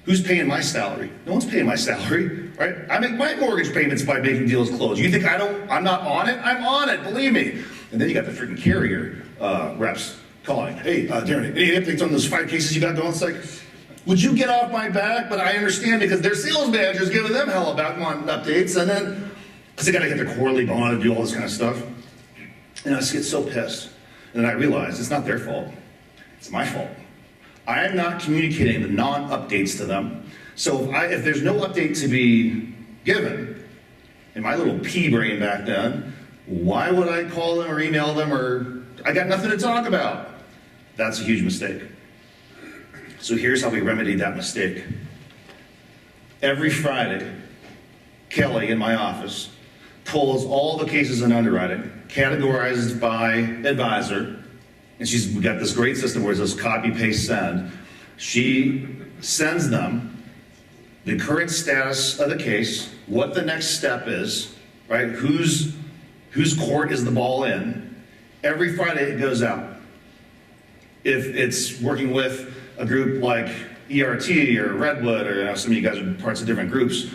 Who's paying my salary? No one's paying my salary, right? I make my mortgage payments by making deals close. You think I'm not on it? I'm on it, believe me. And then you got the freaking carrier reps calling. Hey, Darren, any updates on those 5 cases you got going? It's like, would you get off my back? But I understand because their sales manager's giving them hell about wanting updates. And then, because they got to get their quarterly bond and do all this kind of stuff. And I just get so pissed. And then I realize it's not their fault. It's my fault. I am not communicating the non-updates to them. So if there's no update to be given, in my little pea brain back then, why would I call them or email them or I got nothing to talk about? That's a huge mistake. So here's how we remedied that mistake. Every Friday, Kelly in my office pulls all the cases in underwriting, categorized by advisor, and we got this great system where it says copy, paste, send. She sends them the current status of the case, what the next step is, right? Whose court is the ball in? Every Friday it goes out. If it's working with a group like ERT or Redwood, or some of you guys are parts of different groups,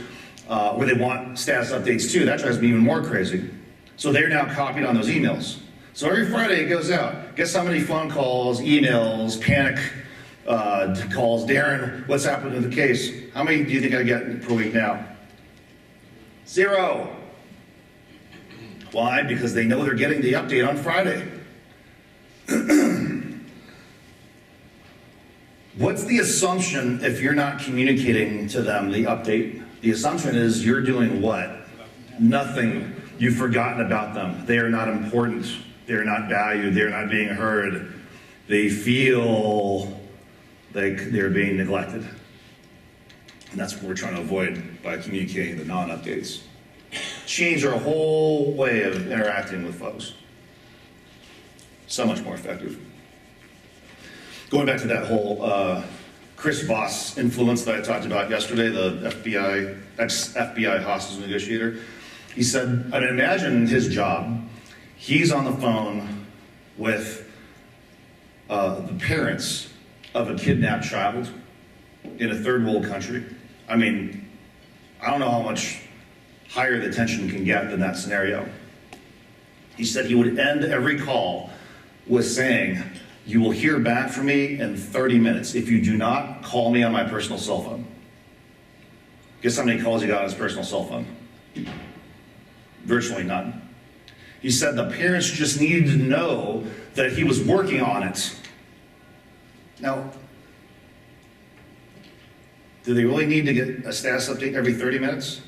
where they want status updates too, that drives me even more crazy. So they're now copied on those emails. So every Friday it goes out. Guess how many phone calls, emails, panic calls, Darren, what's happened to the case? How many do you think I get per week now? 0. Why? Because they know they're getting the update on Friday. What's the assumption if you're not communicating to them the update? The assumption is you're doing what? Nothing. You've forgotten about them. They are not important. They're not valued. They're not being heard. They feel like they're being neglected. And that's what we're trying to avoid by communicating the non-updates. Change our whole way of interacting with folks. So much more effective. Going back to that whole Chris Voss influence that I talked about yesterday, the ex-FBI hostage negotiator. He said, I mean, imagine his job. He's on the phone with the parents of a kidnapped child in a third world country. I mean, I don't know how much higher the tension can get than that scenario. He said he would end every call with saying, you will hear back from me in 30 minutes. If you do not, call me on my personal cell phone. Guess how many calls he got on his personal cell phone? Virtually none. He said the parents just needed to know that he was working on it. Now, do they really need to get a status update every 30 minutes?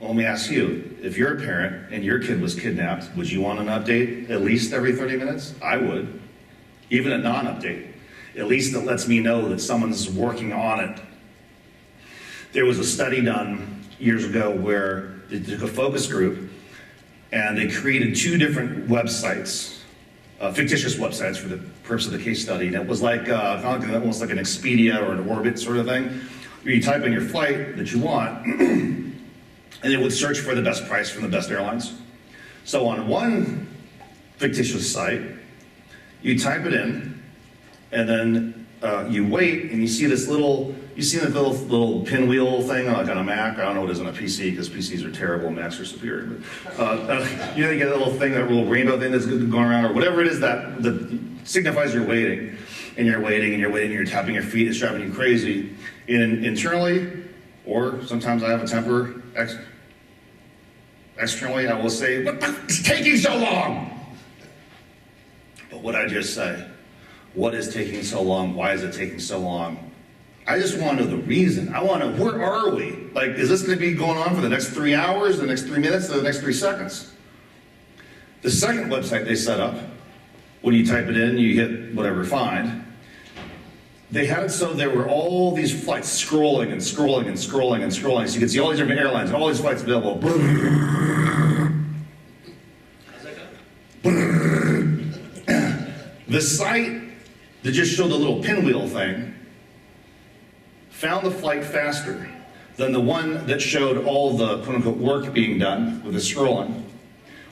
Well, let me ask you, if you're a parent and your kid was kidnapped, would you want an update at least every 30 minutes? I would. Even a non-update. At least it lets me know that someone's working on it. There was a study done years ago where they took a focus group and they created 2 different websites, fictitious websites for the purpose of the case study. And it was like almost like an Expedia or an Orbit sort of thing, where you type in your flight that you want, and it would search for the best price from the best airlines. So on one fictitious site, you type it in, and then you wait, and you see this little, little pinwheel thing, like on a Mac. I don't know what it is on a PC, because PCs are terrible, Macs are superior. But you get a little thing, that little rainbow thing that's going around, or whatever it is that signifies you're waiting. And you're waiting, and you're waiting, and you're tapping your feet, it's driving you crazy. Internally, or sometimes I have a temper, externally, I will say, what the f is taking so long? But what I just say, what is taking so long? Why is it taking so long? I just want to know the reason. I want to know, where are we? Like, is this going to be going on for the next 3 hours, the next 3 minutes, or the next 3 seconds? The second website they set up, when you type it in, you hit whatever find, they had it so there were all these flights scrolling and scrolling and scrolling and scrolling. So you could see all these different airlines, all these flights available. The site that just showed the little pinwheel thing found the flight faster than the one that showed all the quote-unquote work being done with the scrolling.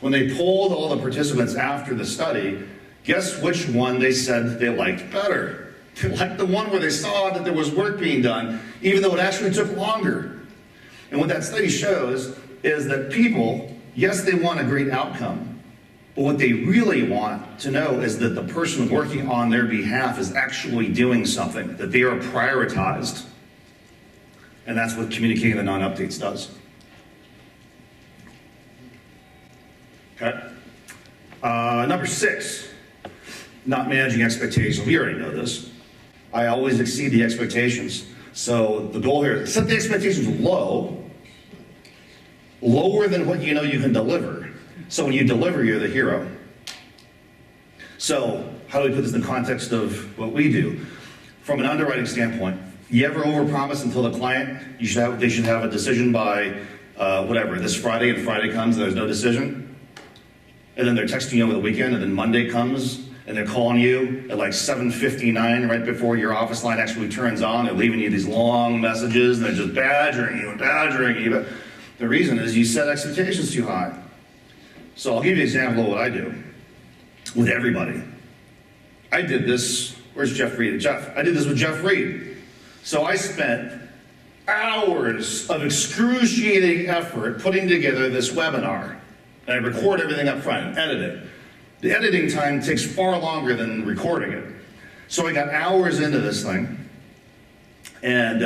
When they polled all the participants after the study, guess which one they said they liked better? They liked the one where they saw that there was work being done, even though it actually took longer. And what that study shows is that people, yes, they want a great outcome, but what they really want to know is that the person working on their behalf is actually doing something, that they are prioritized. And that's what communicating the non-updates does. Okay. Number 6, not managing expectations. We already know this. I always exceed the expectations. So the goal here is set the expectations low, lower than what you know you can deliver. So when you deliver, you're the hero. So how do we put this in the context of what we do? From an underwriting standpoint, you ever overpromise until the client, they should have a decision by this Friday, and Friday comes and there's no decision? And then they're texting you over the weekend, and then Monday comes and they're calling you at like 7:59 right before your office line actually turns on. They're leaving you these long messages and they're just badgering you and badgering you. But the reason is you set expectations too high. So I'll give you an example of what I do with everybody. I did this, where's Jeff Reed? I did this with Jeff Reed. So I spent hours of excruciating effort putting together this webinar. And I record everything up front and edit it. The editing time takes far longer than recording it. So I got hours into this thing, and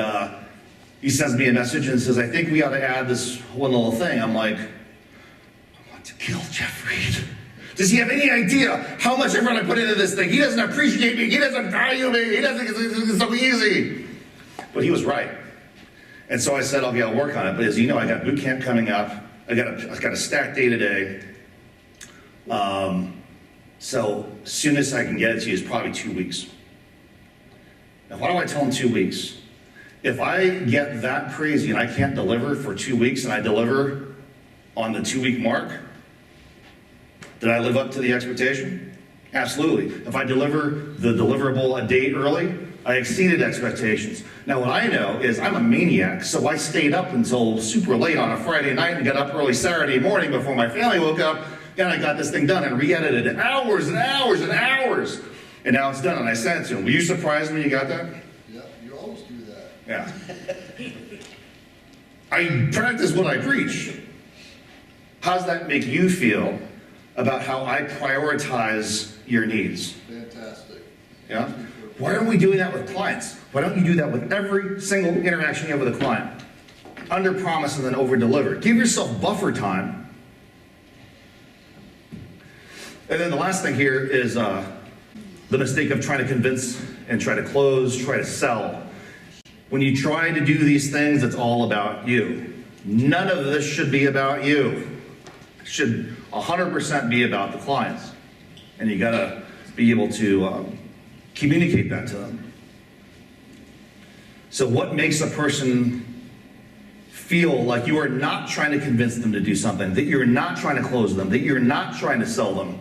he sends me a message and says, I think we ought to add this one little thing. I'm like, I want to kill Jeff Reed. Does he have any idea how much effort I put into this thing? He doesn't appreciate me. He doesn't value me. He doesn't think it's so easy. But he was right. And so I said, okay, I'll work on it. But as you know, I got boot camp coming up. I got a stacked day today. So soon as I can get it to you is probably 2 weeks. Now, why do I tell them 2 weeks? If I get that crazy and I can't deliver for 2 weeks and I deliver on the 2-week mark, did I live up to the expectation? Absolutely. If I deliver the deliverable a day early, I exceeded expectations. Now, what I know is I'm a maniac, so I stayed up until super late on a Friday night and got up early Saturday morning before my family woke up, and I got this thing done and re-edited hours and hours and hours. And now it's done, and I sent it to him. Were you surprised when you got that? Yeah, you always do that. Yeah. I practice what I preach. How does that make you feel about how I prioritize your needs? Fantastic. Yeah? Why aren't we doing that with clients? Why don't you do that with every single interaction you have with a client? Under promise and then over deliver. Give yourself buffer time. And then the last thing here is the mistake of trying to convince and try to close, try to sell. When you try to do these things, it's all about you. None of this should be about you. It should 100% be about the clients. And you gotta be able to communicate that to them. So what makes a person feel like you are not trying to convince them to do something, that you're not trying to close them, that you're not trying to sell them?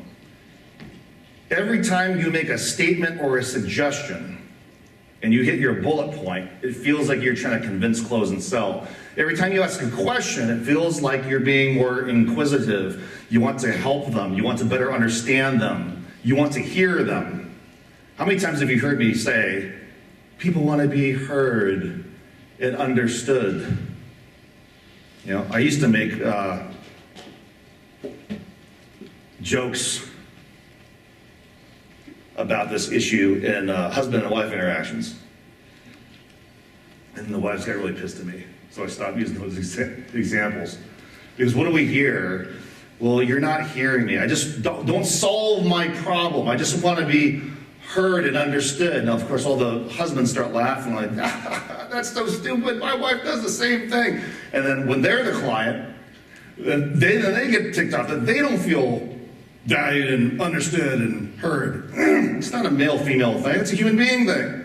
Every time you make a statement or a suggestion and you hit your bullet point, it feels like you're trying to convince, close, and sell. Every time you ask a question, it feels like you're being more inquisitive. You want to help them. You want to better understand them. You want to hear them. How many times have you heard me say, people want to be heard and understood? You know, I used to make jokes about this issue in husband and wife interactions. And the wives got really pissed at me. So I stopped using those examples. Because what do we hear? Well, you're not hearing me. I just don't solve my problem. I just want to be heard and understood. Now, of course, all the husbands start laughing like, that's so stupid, my wife does the same thing. And then when they're the client, then they get ticked off that they don't feel valued and understood and heard. It's not a male-female thing, it's a human being thing.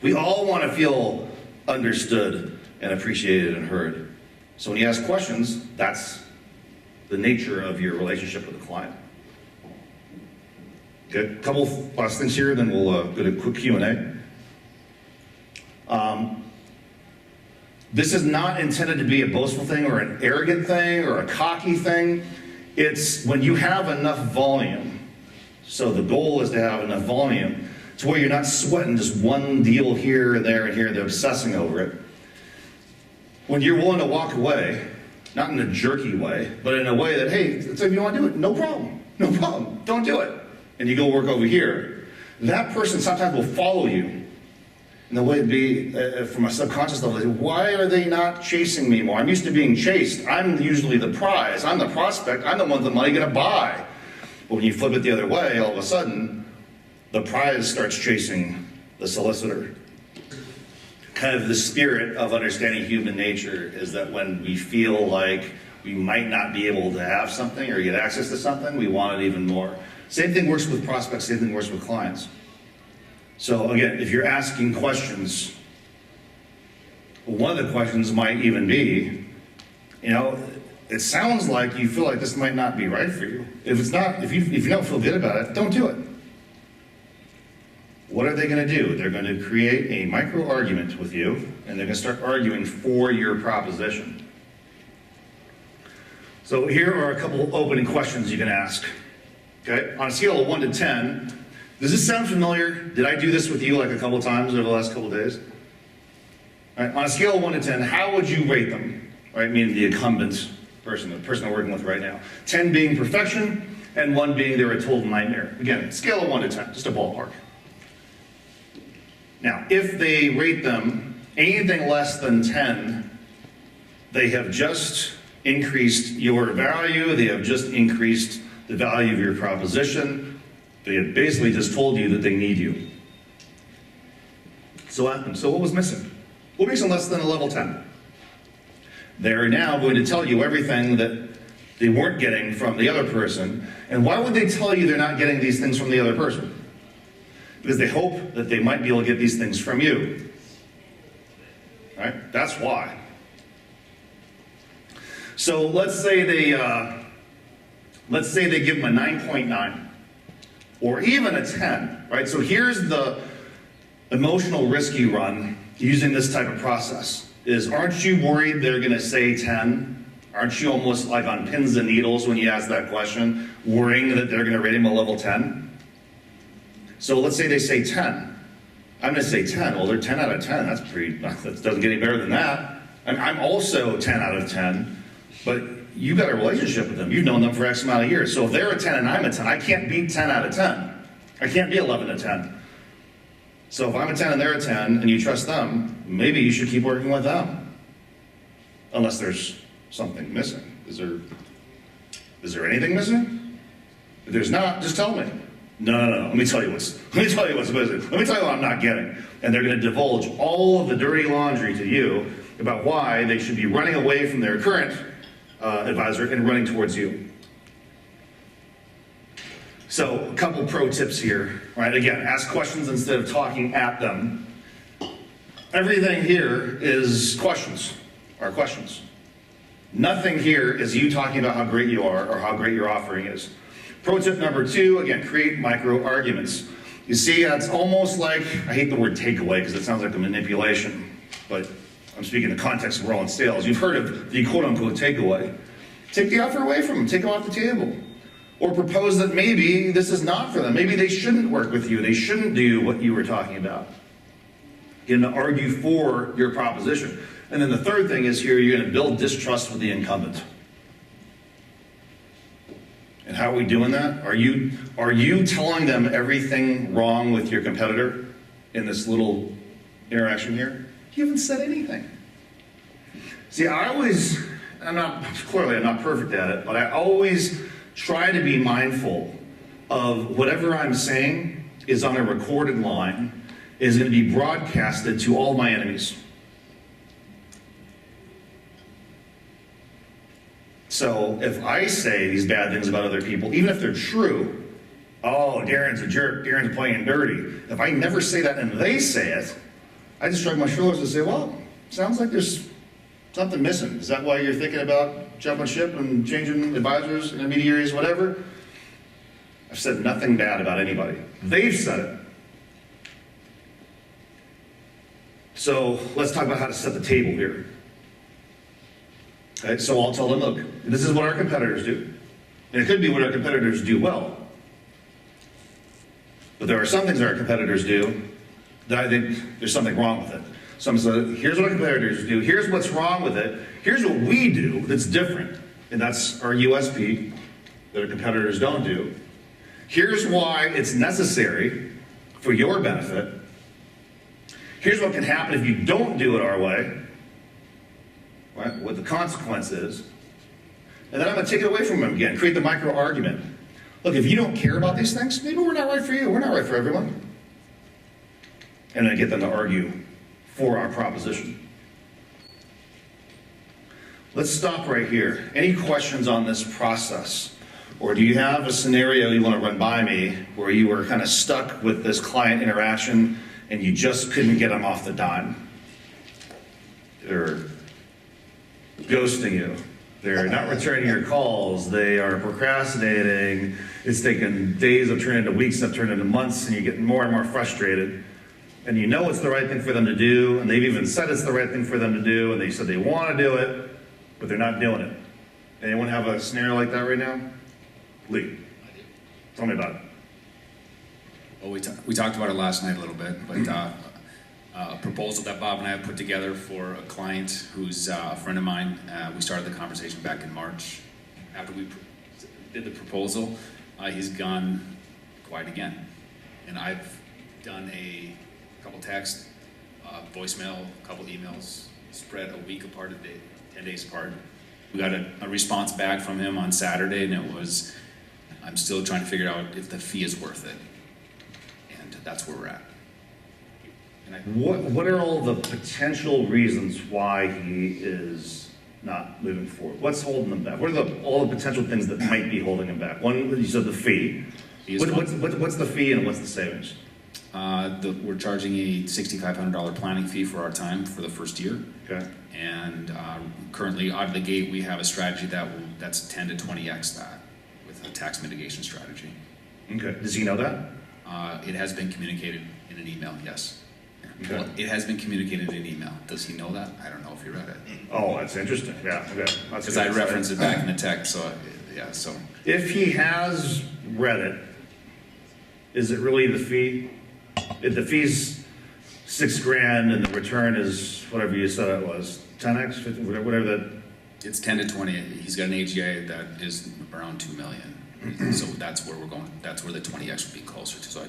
We all want to feel understood and appreciated and heard. So when you ask questions, that's the nature of your relationship with the client. Okay, a couple last things here, then we'll go to a quick Q&A. This is not intended to be a boastful thing or an arrogant thing or a cocky thing. It's when you have enough volume. So the goal is to have enough volume to where you're not sweating just one deal here and there and here, they're obsessing over it. When you're willing to walk away, not in a jerky way, but in a way that, hey, so if you don't want to do it, no problem, don't do it. And you go work over here. That person sometimes will follow you. And the way it'd be, from a subconscious level, why are they not chasing me more? I'm used to being chased. I'm usually the prize. I'm the prospect. I'm the one the money gonna buy. But when you flip it the other way, all of a sudden, the prize starts chasing the solicitor. Kind of the spirit of understanding human nature is that when we feel like we might not be able to have something or get access to something, we want it even more. Same thing works with prospects, same thing works with clients. So again, if you're asking questions, one of the questions might even be, it sounds like you feel like this might not be right for you. If it's not, if you don't feel good about it, don't do it. What are they going to do? They're going to create a micro argument with you, and they're going to start arguing for your proposition. So here are a couple opening questions you can ask. Okay, on a scale of 1 to 10, does this sound familiar? Did I do this with you like a couple times over the last couple days? All right, on a scale of 1 to 10, how would you rate them? Right, meaning the incumbent person, the person I'm working with right now. 10 being perfection, and 1 being they're a total nightmare. Again, scale of 1 to 10, just a ballpark. Now, if they rate them anything less than 10, they have just increased your value, they have just increased the value of your proposition. They had basically just told you that they need you. So what was missing? What makes them less than a level 10? They're now going to tell you everything that they weren't getting from the other person. And why would they tell you they're not getting these things from the other person? Because they hope that they might be able to get these things from you. Right? That's why. So let's say they give them a 9.9. Or even a 10, right? So here's the emotional risk you run using this type of process. Aren't you worried they're gonna say 10? Aren't you almost like on pins and needles when you ask that question, worrying that they're gonna rate him a level 10? So let's say they say 10. I'm gonna say 10, well, they're 10 out of 10, that doesn't get any better than that. I'm also 10 out of 10, but you've got a relationship with them. You've known them for X amount of years. So if they're a 10 and I'm a 10, I can't beat 10 out of 10. I can't be 11 to 10. So if I'm a 10 and they're a 10 and you trust them, maybe you should keep working with them. Unless there's something missing. Is there anything missing? If there's not, just tell me. No. Let me tell you what's missing. Let me tell you what I'm not getting. And they're going to divulge all of the dirty laundry to you about why they should be running away from their current advisor and running towards you. So a couple pro tips here, right? Again, ask questions instead of talking at them. Everything here is questions. Nothing here is you talking about how great you are or how great your offering is. Pro tip number 2, again, create micro arguments. You see, it's almost like, I hate the word takeaway because it sounds like a manipulation, but I'm speaking in the context of we're all in sales. You've heard of the quote-unquote takeaway. Take the offer away from them. Take them off the table. Or propose that maybe this is not for them. Maybe they shouldn't work with you. They shouldn't do what you were talking about. You're going to argue for your proposition. And then the third thing is here, you're going to build distrust with the incumbent. And how are we doing that? Are you telling them everything wrong with your competitor in this little interaction here? You haven't said anything. See, I'm not perfect at it, but I always try to be mindful of whatever I'm saying is on a recorded line, is going to be broadcasted to all my enemies. So if I say these bad things about other people, even if they're true, oh, Darren's a jerk, Darren's playing dirty. If I never say that and they say it, I just shrug my shoulders and say, well, sounds like there's something missing. Is that why you're thinking about jumping ship and changing advisors, intermediaries, whatever? I've said nothing bad about anybody. They've said it. So let's talk about how to set the table here. Okay, so I'll tell them, look, this is what our competitors do. And it could be what our competitors do well. But there are some things that our competitors do that I think there's something wrong with it. Some say, here's what our competitors do, here's what's wrong with it, here's what we do that's different. And that's our USP that our competitors don't do. Here's why it's necessary for your benefit. Here's what can happen if you don't do it our way. Right? What the consequence is. And then I'm going to take it away from them again, create the micro argument. Look, if you don't care about these things, maybe we're not right for you. We're not right for everyone. And then get them to argue for our proposition. Let's stop right here. Any questions on this process? Or do you have a scenario you want to run by me where you were kind of stuck with this client interaction and you just couldn't get them off the dime? They're ghosting you. They're not returning your calls. They are procrastinating. It's taken days of turning into weeks of turning into months, and you're getting more and more frustrated. And you know it's the right thing for them to do, and they've even said it's the right thing for them to do, and they said they want to do it, but they're not doing it. Anyone have a scenario like that right now? Lee, tell me about it. Well, we talked about it last night a little bit, but a proposal that Bob and I have put together for a client who's a friend of mine. We started the conversation back in March. After we did the proposal, he's gone quiet again. And I've done a couple texts, voicemail, a couple emails, spread a week apart, 10 days apart. We got a response back from him on Saturday, and it was, I'm still trying to figure out if the fee is worth it. And that's where we're at. What are all the potential reasons why he is not moving forward? What's holding him back? What are all the potential things that might be holding him back? One, you said the fee. What's the fee and what's the savings? We're charging a $6,500 planning fee for our time for the first year. Okay. And currently, out of the gate, we have a strategy that's 10 to 20x that with a tax mitigation strategy. Okay. Does he know that? It has been communicated in an email, yes. Okay. Well, it has been communicated in an email. Does he know that? I don't know if he read it. Oh, that's interesting. Yeah. Okay. Because I referenced it back in the text, so yeah. So if he has read it, is it really the fee? If the fee's $6,000 and the return is whatever you said it was, 10x, 50, whatever that. It's 10 to 20. He's got an AGI that is around 2 million. So that's where we're going. That's where the 20x would be closer to.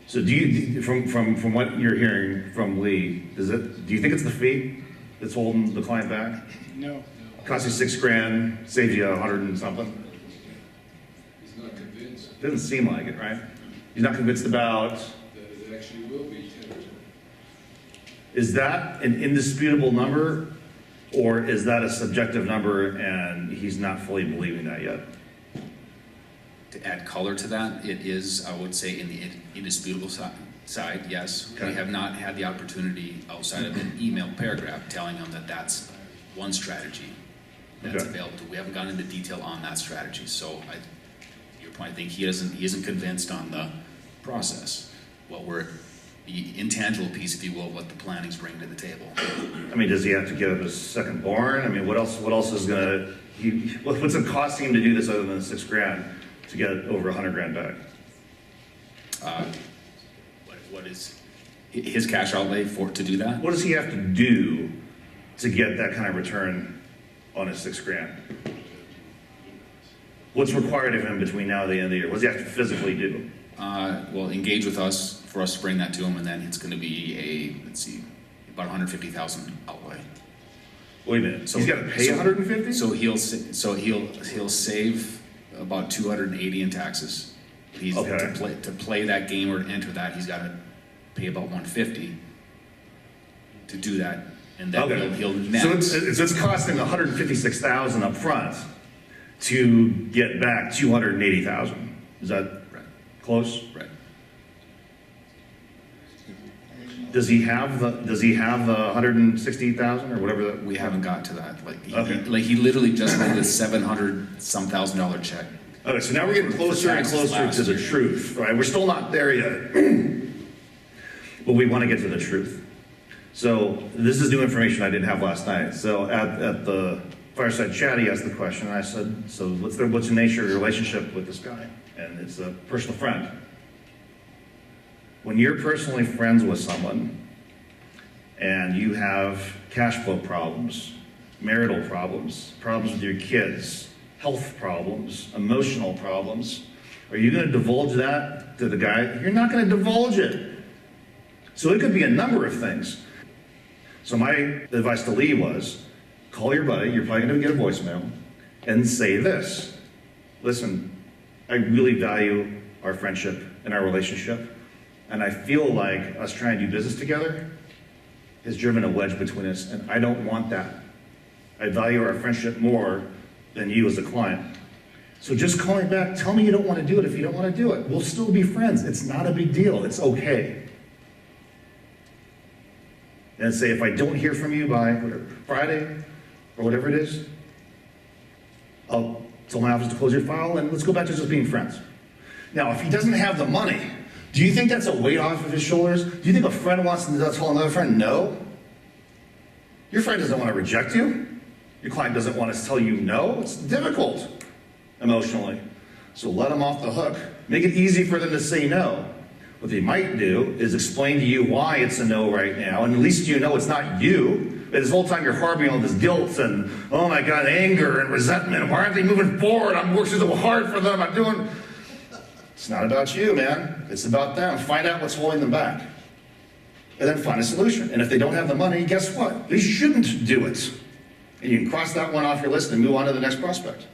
So do you, from what you're hearing from Lee, do you think it's the fee that's holding the client back? No. Costs you $6,000, saves you 100 and something. He's not convinced Doesn't seem like it, right? He's not convinced about. that it actually will be 10 or 20. Is that an indisputable number, or is that a subjective number and he's not fully believing that yet? To add color to that, it is, I would say, in the indisputable side, yes. Okay. We have not had the opportunity outside of an email paragraph telling them that that's one strategy that's Okay. available. We haven't gone into detail on that strategy. So, to your point, I think he isn't convinced on the process. The intangible piece, if you will, what the planning's bringing to the table. I mean, does he have to give up his second barn? I mean, what else is what's it costing him to do this other than $6,000 to get over $100,000 back? What is his cash outlay to do that? What does he have to do to get that kind of return on his $6,000? What's required of him between now and the end of the year? What does he have to physically do? Well, engage with us for us to bring that to him, and then it's going to be about $150,000 outlay. Wait a minute. So he's got to pay $150,000? So he'll save about $280 in taxes, He's Okay. to play that game or to enter that, he's got to pay about 150 to do that, and then Okay. he'll net. So it's costing 156,000 up front to get back 280,000. Is that Right. close? Right. Does he have the 160,000 or whatever that? We haven't got to that. Okay. He literally just wrote a $700,000 check. Okay, so now we're getting closer and taxes closer last to the year. truth, right? We're still not there yet. But we want to get to the truth. So this is new information I didn't have last night. So at the fireside chat, he asked the question, and I said, so what's the nature of your relationship with this guy? And it's a personal friend. When you're personally friends with someone and you have cash flow problems, marital problems, problems with your kids, health problems, emotional problems, are you going to divulge that to the guy? You're not going to divulge it. So it could be a number of things. So my advice to Lee was, call your buddy, you're probably going to get a voicemail, and say this: listen, I really value our friendship and our relationship, and I feel like us trying to do business together has driven a wedge between us, and I don't want that. I value our friendship more than you as a client. So just call me back, tell me you don't want to do it if you don't want to do it. We'll still be friends. It's not a big deal. It's okay. And say, if I don't hear from you by whatever, Friday or whatever it is, I'll tell my office to close your file and let's go back to just being friends. Now, if he doesn't have the money, do you think that's a weight off of his shoulders? Do you think a friend wants to tell another friend no? Your friend doesn't want to reject you. Your client doesn't want to tell you no. It's difficult emotionally. So let them off the hook. Make it easy for them to say no. What they might do is explain to you why it's a no right now, and at least you know it's not you. This whole time you're harboring all this guilt and, oh my God, anger and resentment. Why aren't they moving forward? I'm working so hard for them. I'm doing... It's not about you, man. It's about them. Find out what's holding them back. And then find a solution. And if they don't have the money, guess what? They shouldn't do it. And you can cross that one off your list and move on to the next prospect.